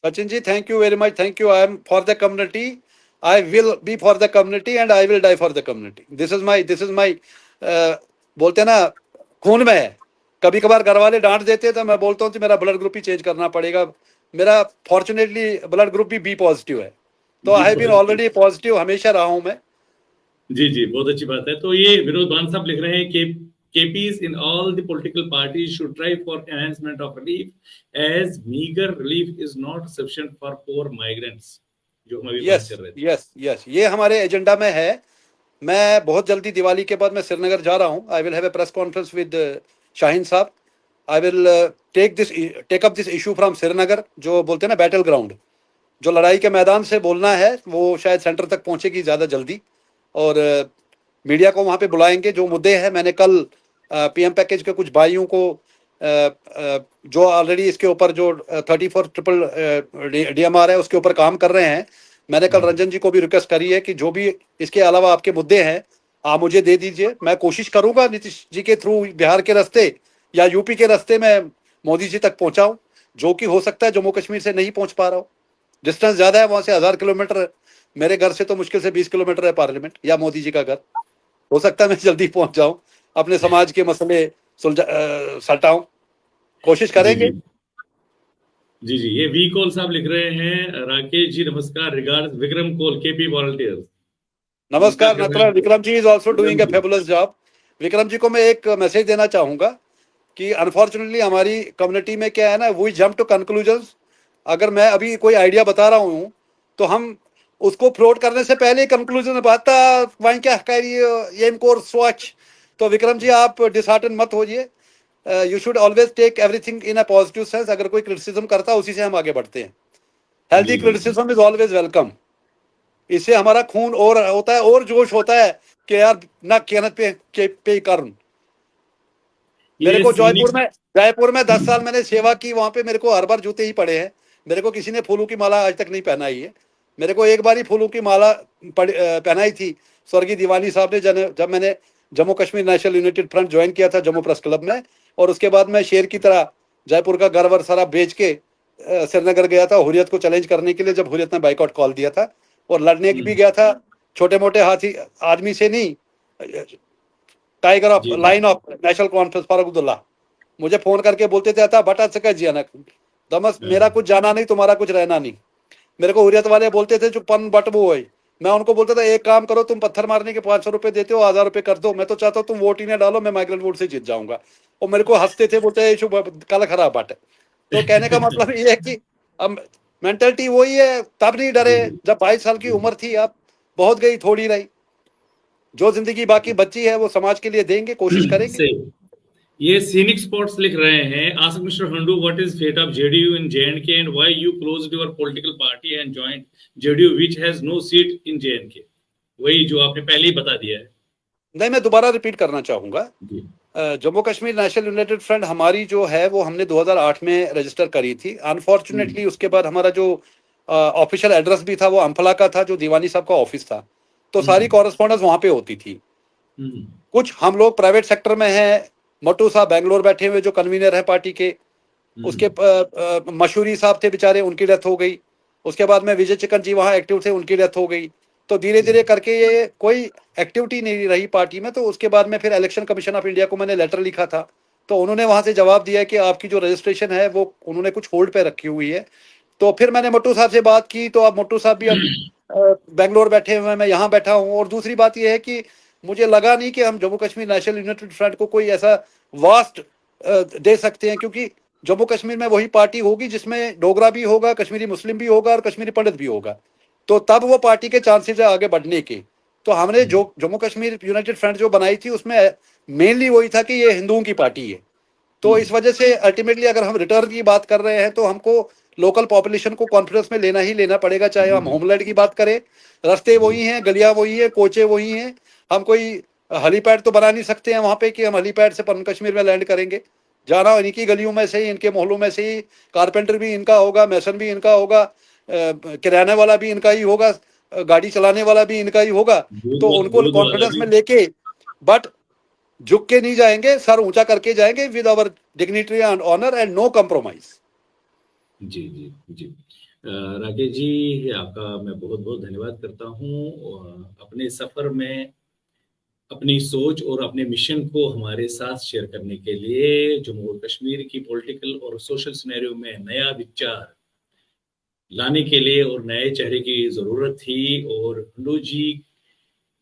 Sachin ji, thank you very much, thank you. I am for the community. I will be for the community and I will die for the community. This is my बोलते हैं ना, खून में है। कभी कभार घर वाले डांट देते हैं तो मैं बोलता हूँ कि मेरा ब्लड ग्रुप ही चेंज करना पड़ेगा। मेरा फॉर्चुनेटली ब्लड ग्रुप भी बी पॉजिटिव है। तो जी आई हैव बहुत बीन अच्छी, ऑलरेडी पॉजिटिव, हमेशा रहा हूँ मैं। जी जी बहुत अच्छी बात है। तो ये विनोद भान साहब लिख रहे हैं कि KPs in all the political parties should try for enhancement of relief as meager relief is not sufficient for poor migrants, जो हम अभी बात यस, कर रहे थे। यस, यस, ये हमारे एजेंडा में है। मैं बहुत जल्दी दिवाली के बाद मैं श्रीनगर जा रहा हूँ। I will have a press conference with Shaheen साहब। I will take up this issue from Srinagar, जो बोलते हैं ना बैटल ग्राउंड। जो लड़ाई के मैदान से बोलना है वो शायद सेंटर तक पहुंचेगी ज़्यादा जल्दी। और मीडिया को वहाँ पे बुलाएंगे। जो मुद्दे हैं, मैंने कल पीएम पैकेज के कुछ भाइयों को जो ऑलरेडी इसके ऊपर जो 34 ट्रिपल DMR है उसके ऊपर काम कर रहे हैं, मैंने कल रंजन जी को भी रिक्वेस्ट करी है कि जो भी इसके अलावा आपके मुद्दे हैं आप मुझे दे दीजिए। मैं कोशिश करूंगा नीतीश जी के थ्रू, बिहार के रास्ते या यूपी के रास्ते में मोदी जी तक पहुंचाऊं। जो कि हो सकता है जम्मू कश्मीर से नहीं पहुंच पा रहा हूं। डिस्टेंस ज्यादा है, वहां से 1000 किलोमीटर। मेरे घर से तो मुश्किल से 20 किलोमीटर है पार्लियामेंट या मोदी जी का घर। हो सकता है मैं जल्दी पहुंच जाऊं, अपने समाज के मसले सटाऊं। कोशिश जी जी करेंगे। जी जी। ये वी कॉल साहब लिख रहे हैं, राकेश जी नमस्कार, regards Vikram Koul KP volunteers. नमस्कार नमस्कार कर रहे नत्र, हैं Vikram ji is also Vikram doing a जी। Fabulous job. विक्रम जी को मैं एक मैसेज देना चाहूंगा कि अनफॉर्चुनेटली हमारी कम्युनिटी में क्या है ना, वी जंप टू कंक्लूजन्स। अगर मैं अभी कोई आइडिया बता रहा हूँ तो हम उसको फ्लोट करने से पहले कंक्लूजन में बात था, वहीं क्या करिए, ये इनको स्वच्छ। तो विक्रम जी आप डिसहार्टन मत होइए। You should always take everything in a positive sense. अगर कोई क्रिटिसिज्म करता है उसी से हम आगे बढ़ते हैं। हेल्दी जी जी जी क्रिटिसिज्म इज ऑलवेज वेलकम। इससे हमारा खून और होता है और जोश होता है कि यार ना केनत पे कारण। मेरे ये को सीनिक्स। जयपुर में 10 साल मैंने सेवा की, वहां पे मेरे को हर बार जूते ही पड़े हैं। मेरे को किसी ने फूलों की माला आज तक नहीं पहनाई है। मेरे को एक बार ही फूलों की माला पहनाई थी स्वर्गीय दीवानी साहब ने, जब मैंने Jammu Kashmir national united front join किया था जम्मू प्रेस क्लब में। और उसके बाद मैं शेर की तरह जयपुर का घर वर सारा बेच के श्रीनगर गया था हुर्रियत को चैलेंज करने के लिए, जब हुर्रियत ने बाइकआउट कॉल दिया था। और लड़ने की भी गया था छोटे मोटे हाथी आदमी से नहीं, टाइगर ऑफ जी जी line of National Conference Farooq Abdullah मुझे फोन करके बोलते थे आता बटा से जिया दमस हाँ, मेरा कुछ जाना नहीं तुम्हारा कुछ रहना नहीं। मेरे को हुर्रियत वाले बोलते थे जो पन बट वो है। मैं उनको बोलता था एक काम करो तुम पत्थर मारने के 500 रुपए देते हो 1000 रुपए कर दो, मैं तो चाहता हूँ तुम वोट ही ना डालो, मैं माइग्रेंट वोट से जीत जाऊंगा। और मेरे को हंसते थे बोलते हैं कल खराब बट। तो कहने का मतलब ये है कि अब मेंटेलिटी वही है, तब नहीं डरे जी जी जब 22 साल की जी उम्र थी, अब बहुत गई थोड़ी रही। जो जिंदगी बाकी बची है वो समाज के लिए देंगे, कोशिश करेंगे। से ये सीनिक स्पॉट्स लिख रहे हैं, ask mister Handoo what is fate of JDU in J and K and why you closed your political party and joined JDU which has no seat in J and K. वही जो आपने पहले ही बता दिया है। नहीं, मैं दोबारा रिपीट करना चाहूंगा। जी Jammu Kashmir national united front हमारी जो है वो हमने 2008 में रजिस्टर करी थी। हम्म अनफॉर्चुनेटली उसके बाद हमारा जो ऑफिशियल एड्रेस भी था वो अम्फला का था, जो दीवानी साहब का ऑफिस था। तो सारी हम्म कॉरेस्पॉन्डेंस वहां पे होती थी। हम्म कुछ हम लोग प्राइवेट सेक्टर में हैं, मट्टू साहब बेंगलोर बैठे हुए जो कन्वीनर है पार्टी के, उसके हम्म मशहूरी साहब थे बेचारे, उनकी डेथ हो गई। उसके बाद में विजय चिकन जी वहाँ एक्टिव थे, उनकी डेथ हो गई। तो धीरे धीरे करके ये कोई एक्टिविटी नहीं रही पार्टी में। तो उसके बाद में फिर इलेक्शन कमीशन ऑफ इंडिया को मैंने लेटर लिखा था, तो उन्होंने वहां से जवाब दिया कि आपकी जो रजिस्ट्रेशन है वो उन्होंने कुछ होल्ड पे रखी हुई है। तो फिर मैंने मट्टू साहब से बात की, तो अब मट्टू साहब भी अब बेंगलोर बैठे हुए हैं, मैं यहाँ बैठा हूँ। और दूसरी बात यह है कि मुझे लगा नहीं कि हम Jammu Kashmir national united front को कोई ऐसा वास्ट दे सकते हैं, क्योंकि जम्मू कश्मीर में वही पार्टी होगी जिसमें डोगरा भी होगा, कश्मीरी मुस्लिम भी होगा और कश्मीरी पंडित भी होगा। तो तब वो पार्टी के चांसेस है आगे बढ़ने के। तो हमने जो जम्मू कश्मीर यूनाइटेड फ्रंट जो बनाई थी उसमें मेनली वही था कि ये हिंदुओं की पार्टी है। तो इस वजह से अल्टीमेटली अगर हम रिटर्न की बात कर रहे हैं तो हमको लोकल पॉपुलेशन को कॉन्फिडेंस में लेना ही लेना पड़ेगा, चाहे जी हम होमलैंड की बात करें। रास्ते जी वही हैं, गलियां वही है, कोचे वही हैं। हम कोई हेलीपैड तो बना नहीं सकते हैं वहां पे कि हम हेलीपैड से पन कश्मीर में लैंड करेंगे। जाना इनकी गलियों में से ही, इनके मोहल्लों में से ही। कारपेंटर भी इनका होगा, मैसन भी इनका होगा, किराने वाला भी इनका ही होगा, गाड़ी चलाने वाला भी इनका ही होगा। तो उनको दूध वाला कॉन्फिडेंस भी। में लेके, बट झुक के नहीं जाएंगे, सर ऊंचा करके जाएंगे with our dignity and honour and no compromise. जी जी जी राकेश जी, आपका मैं बहुत बहुत धन्यवाद करता हूँ। अपने सफर में अपनी सोच और अपने मिशन को हमारे साथ शेयर करने के लिए, जम्मू और कश्मीर की पॉलिटिकल और सोशल सिनेरियो में नया विचार लाने के लिए और नए चेहरे की जरूरत थी। और हुंडू जी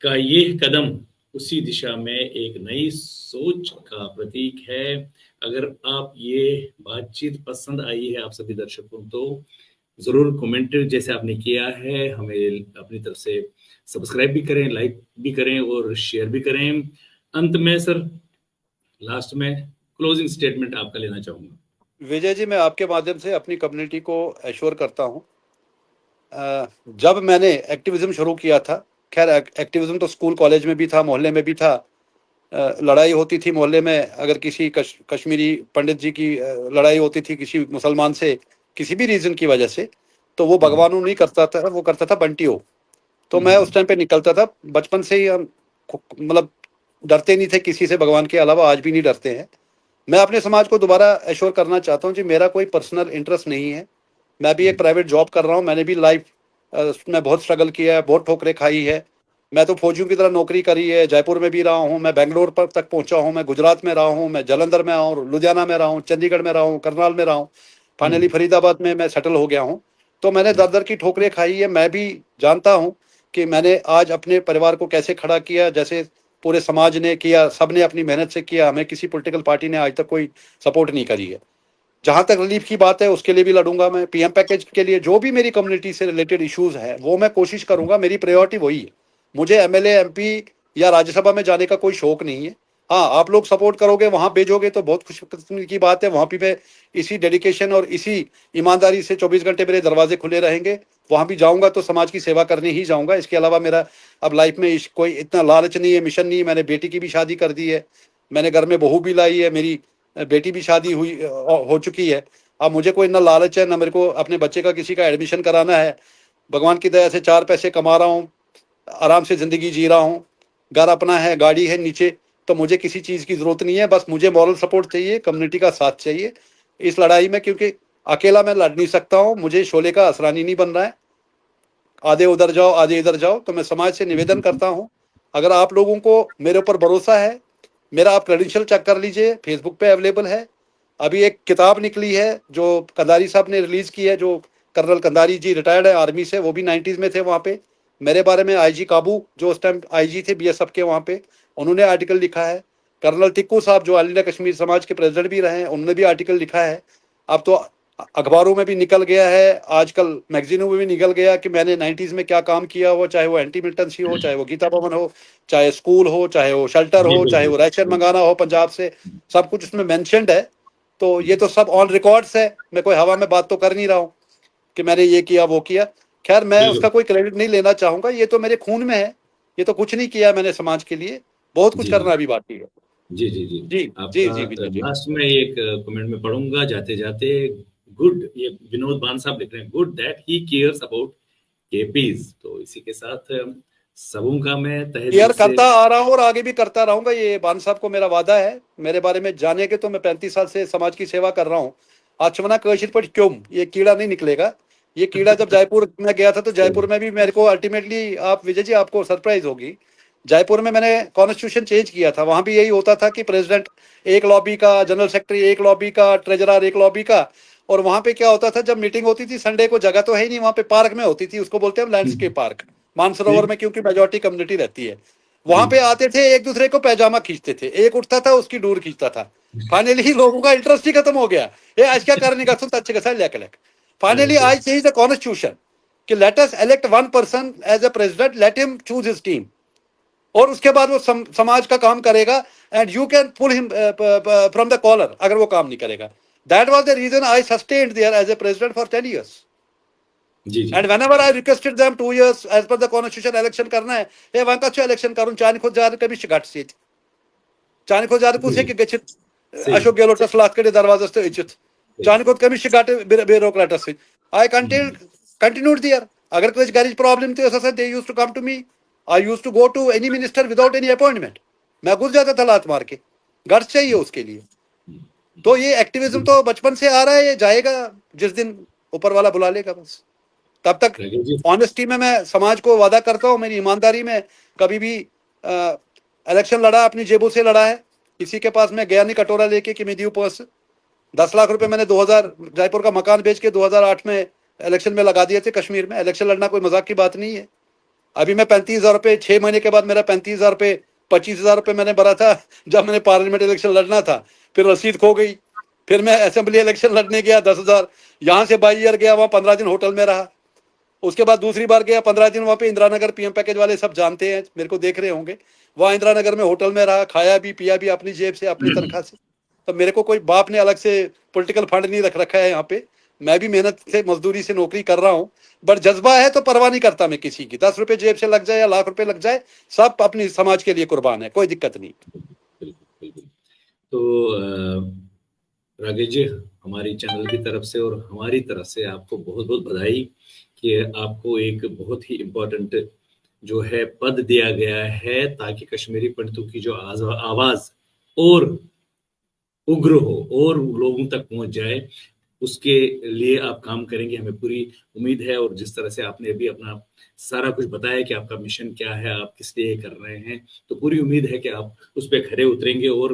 का ये कदम उसी दिशा में एक नई सोच का प्रतीक है। अगर आप ये बातचीत पसंद आई है आप सभी दर्शकों, तो जरूर कमेंट जैसे आपने किया है हमें अपनी तरफ से सब्सक्राइब भी करें, लाइक भी करें और शेयर भी करें। अंत में सर, लास्ट में क्लोजिंग स्टेटमेंट आपका लेना चाहूंगा। विजय जी, मैं आपके माध्यम से अपनी कम्युनिटी को एश्योर करता हूँ। जब मैंने एक्टिविज्म शुरू किया था, खैर एक्टिविज्म तो स्कूल कॉलेज में भी था, मोहल्ले में भी था। लड़ाई होती थी मोहल्ले में, अगर किसी कश्मीरी पंडित जी की लड़ाई होती थी किसी मुसलमान से, किसी भी रीजन की वजह से, तो वो हम्म भगवानों नहीं करता था, वो करता था बंटियों। तो मैं हम्म उस टाइम पे निकलता था। बचपन से ही हम मतलब डरते नहीं थे किसी से भगवान के अलावा, आज भी नहीं डरते हैं। मैं अपने समाज को दोबारा एश्योर करना चाहता हूँ जी, मेरा कोई पर्सनल इंटरेस्ट नहीं है। मैं भी एक प्राइवेट जॉब कर रहा हूँ, मैंने भी लाइफ में बहुत स्ट्रगल किया है, बहुत ठोकरें खाई है। मैं तो फौजियों की तरह नौकरी करी है, जयपुर में भी रहा हूँ, मैं बेंगलोर पर तक पहुंचा हूँ, मैं गुजरात में रहा हूँ, मैं जलंधर में रहा हूँ, लुधियाना में रहा हूँ, चंडीगढ़ में रहा हूँ, करनाल में रहा हूँ, फाइनली हम्म फरीदाबाद में मैं सेटल हो गया हूँ। तो मैंने दर दर की ठोकरें खाई है। मैं भी जानता हूँ कि मैंने आज अपने परिवार को कैसे खड़ा किया, जैसे पूरे समाज ने किया, सबने अपनी मेहनत से किया। हमें किसी पॉलिटिकल पार्टी ने आज तक कोई सपोर्ट नहीं करी है। जहां तक रिलीफ की बात है उसके लिए भी लड़ूंगा मैं। पीएम पैकेज के लिए जो भी मेरी कम्युनिटी से रिलेटेड इश्यूज है वो मैं कोशिश करूंगा, मेरी प्रायोरिटी वही है। मुझे एमएलए एमपी या राज्यसभा में जाने का कोई शौक नहीं है। हाँ, आप लोग सपोर्ट करोगे, वहां भेजोगे तो बहुत खुशकिस्मती की बात है। वहां भी मैं इसी डेडिकेशन और इसी ईमानदारी से 24 घंटे मेरे दरवाजे खुले रहेंगे। वहां भी जाऊंगा तो समाज की सेवा करने ही जाऊंगा। इसके अलावा मेरा अब लाइफ में कोई इतना लालच नहीं है, मिशन नहीं है। मैंने बेटी की भी शादी कर दी है, मैंने घर में बहू भी लाई है, मेरी बेटी भी शादी हुई हो चुकी है। अब मुझे कोई ना लालच है ना मेरे को अपने बच्चे का किसी का एडमिशन कराना है। भगवान की दया से 4 पैसे कमा रहा हूँ, आराम से जिंदगी जी रहा हूँ, घर अपना है, गाड़ी है नीचे। तो मुझे किसी चीज की जरूरत नहीं है, बस मुझे मॉरल सपोर्ट चाहिए, कम्युनिटी का साथ चाहिए इस लड़ाई में, क्योंकि अकेला मैं लड़ नहीं सकता हूँ। मुझे शोले का असरानी नहीं बनना है। आधे उधर जाओ आधे इधर जाओ। तो मैं समाज से निवेदन करता हूँ, अगर आप लोगों को मेरे ऊपर भरोसा है, मेरा आप क्रेडेंशियल चेक कर लीजिए, फेसबुक पे अवेलेबल है। अभी एक किताब निकली है जो कंधारी साहब ने रिलीज की है, जो कर्नल कंधारी जी रिटायर्ड है आर्मी से, वो भी 90s में थे वहाँ पे। मेरे बारे में आईजी काबू जो उस टाइम आईजी थे बीएसएफ के वहाँ पे, उन्होंने आर्टिकल लिखा है। कर्नल टिक्कू साहब जो ऑल इंडिया कश्मीर समाज के प्रेसिडेंट भी रहे हैं, उन्होंने भी आर्टिकल लिखा है। अब तो अखबारों में भी निकल गया है, आजकल मैगजीनों में भी निकल गया कि मैंने 90s में क्या काम किया हो, चाहे वो एंटी मिलिटेंसी हो, चाहे वो गीता भवन हो, चाहे स्कूल हो, चाहे वो शेल्टर जी हो, चाहे वो राशन बिल्कुल। मंगाना हो पंजाब से, सब कुछ उसमें मेंशनड है। तो ये तो सब ऑन रिकॉर्ड्स है, मैं कोई हवा में बात तो कर नहीं रहा हूँ कि मैंने ये किया वो किया। खैर मैं उसका बिल्कुल। कोई क्रेडिट नहीं लेना चाहूंगा, ये तो मेरे खून में है, ये तो कुछ नहीं किया मैंने समाज के लिए, बहुत कुछ जी करना जी अभी बाकी है। जी जी जी। जी जी आपका जी विजय जी। लास्ट में एक कमेंट में पढ़ूंगा जाते जाते। गुड, ये विनोद बान साहब लिख रहे हैं, good that he cares about KPs. तो इसी के साथ सबों का मैं तहे दिल केयर से। करता आ रहा हूँ और आगे भी करता रहूंगा, ये बान साहब को मेरा वादा है। मेरे बारे में जाने के तो मैं 35 साल से समाज की सेवा कर रहा हूँ। आचमना कशिर पर क्यों, ये कीड़ा नहीं निकलेगा। ये कीड़ा जब जयपुर में गया था तो जयपुर में भी मेरे को अल्टीमेटली, आप विजय जी आपको सरप्राइज होगी, जयपुर में मैंने कॉन्स्टिट्यूशन चेंज किया था, वहां भी यही होता था कि प्रेसिडेंट एक लॉबी का, जनरल सेक्रेटरी एक लॉबी का, ट्रेजरर एक लॉबी का। और वहां पे क्या होता था, जब मीटिंग होती थी संडे को, जगह तो है ही नहीं वहां पे, पार्क में होती थी, उसको बोलते हैं हम लैंडस्केप पार्क, मानसरोवर ठीक। में, क्योंकि मेजोरिटी कम्युनिटी रहती है। जी वहां पे आते थे, एक दूसरे को पैजामा खींचते थे, एक उठता था उसकी डूर खींचता था। फाइनली लोगों का इंटरेस्ट ही खत्म हो गया, ये आज क्या करने का सुनता अच्छे का लेक। फाइनली अच्छा। आई चेंज द कॉन्स्टिट्यूशन कि let us elect one person as a president, let him choose his team, और उसके बाद वो समाज का काम करेगा, and you can pull him from the collar अगर वो काम नहीं करेगा। That was the reason I sustained there as a president for 10 years। जी जी and whenever I requested them 2 years as per the constitution election करना है, हे वंका छो election करून चानी खुद जार कभी शिकाट सीट चानी खुद जार कुछ है कि गच्छित सही। अशोक गेहलोतस लात कडे दरवाजा से इज्जत चानी खुद कभी शिकाट बेरोक्रेटस से आई continued there। अगर कोई गाड़ी प्रॉब्लम थी ऐसा they used to come to me, I used to go to any minister without any appointment। मैं घुस जाता था लात मार के, गट्स चाहिए उसके लिए। तो ये एक्टिविज्म तो बचपन से आ रहा है, ये जाएगा जिस दिन ऊपर वाला बुला लेगा बस। तब तक राकेश जी। ऑनेस्टी में मैं समाज को वादा करता हूँ, मेरी ईमानदारी में कभी भी इलेक्शन लड़ा, अपनी जेबों से लड़ा है, किसी के पास मैं गया नहीं कटोरा लेके कि मैं दी पर्स। 10 लाख रुपए मैंने 2000 जयपुर का मकान बेच के 2008 में इलेक्शन में लगा दिए थे कश्मीर में। इलेक्शन लड़ना कोई मजाक की बात नहीं है। अभी मैं 35,000 रुपये, 6 महीने के बाद मेरा 35,000 रुपये, 25,000 रुपये मैंने भरा था जब मैंने पार्लियामेंट इलेक्शन लड़ना था। फिर रसीद खो गई, फिर मैं असेंबली इलेक्शन लड़ने गया 10,000, यहाँ से 22 गया, वहाँ 15 दिन होटल में रहा। उसके बाद दूसरी बार गया 15 दिन वहाँ पे, इंदिरा नगर पीएम पैकेज वाले सब जानते हैं, मेरे को देख रहे होंगे, वहाँ इंदिरा नगर में होटल में रहा, खाया भी पिया भी अपनी जेब से अपनी तनख्वाह से। तो मेरे को कोई बाप ने अलग से पॉलिटिकल फंड नहीं रख रखा है यहाँ पे, मैं भी मेहनत से मजदूरी से नौकरी कर रहा हूँ। बट जज्बा है तो परवाह नहीं करता मैं किसी की, 10 रुपए जेब से लग जाए या लाख रुपए लग जाए, सब अपनी समाज के लिए कुर्बान है, कोई दिक्कत नहीं। बिल्कुल बिल्कुल। तो राकेश जी, हमारी चैनल की तरफ से और हमारी तरफ से आपको बहुत बहुत बधाई कि आपको एक बहुत ही इम्पोर्टेंट जो है पद दिया गया है, ताकि कश्मीरी पंडितों की जो आवाज और उग्र हो और लोगों तक पहुंच जाए, उसके लिए आप काम करेंगे, हमें पूरी उम्मीद है। और जिस तरह से आपने अभी अपना सारा कुछ बताया कि आपका मिशन क्या है, आप किस लिए कर रहे हैं, तो पूरी उम्मीद है कि आप उस पर खरे उतरेंगे। और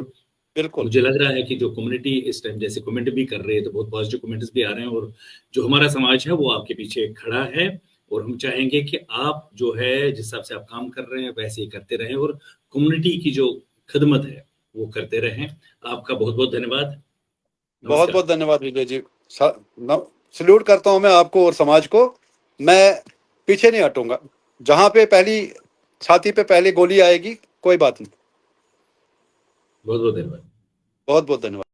बिल्कुल मुझे लग रहा है कि जो कम्युनिटी इस टाइम जैसे कमेंट भी कर रही है, तो बहुत पॉजिटिव कमेंट्स भी आ रहे हैं, और जो हमारा समाज है वो आपके पीछे खड़ा है। और हम चाहेंगे कि आप जो है जिस हिसाब से आप काम कर रहे हैं वैसे ही करते रहें, और कम्युनिटी की जो खिदमत है वो करते रहें। आपका बहुत बहुत धन्यवाद। बहुत नमस्कार। बहुत धन्यवाद विजय जी। सल्यूट करता हूँ मैं आपको और समाज को। मैं पीछे नहीं हटूंगा, जहां पे पहली छाती पे पहली गोली आएगी, कोई बात नहीं। बहुत बहुत धन्यवाद। बहुत बहुत धन्यवाद।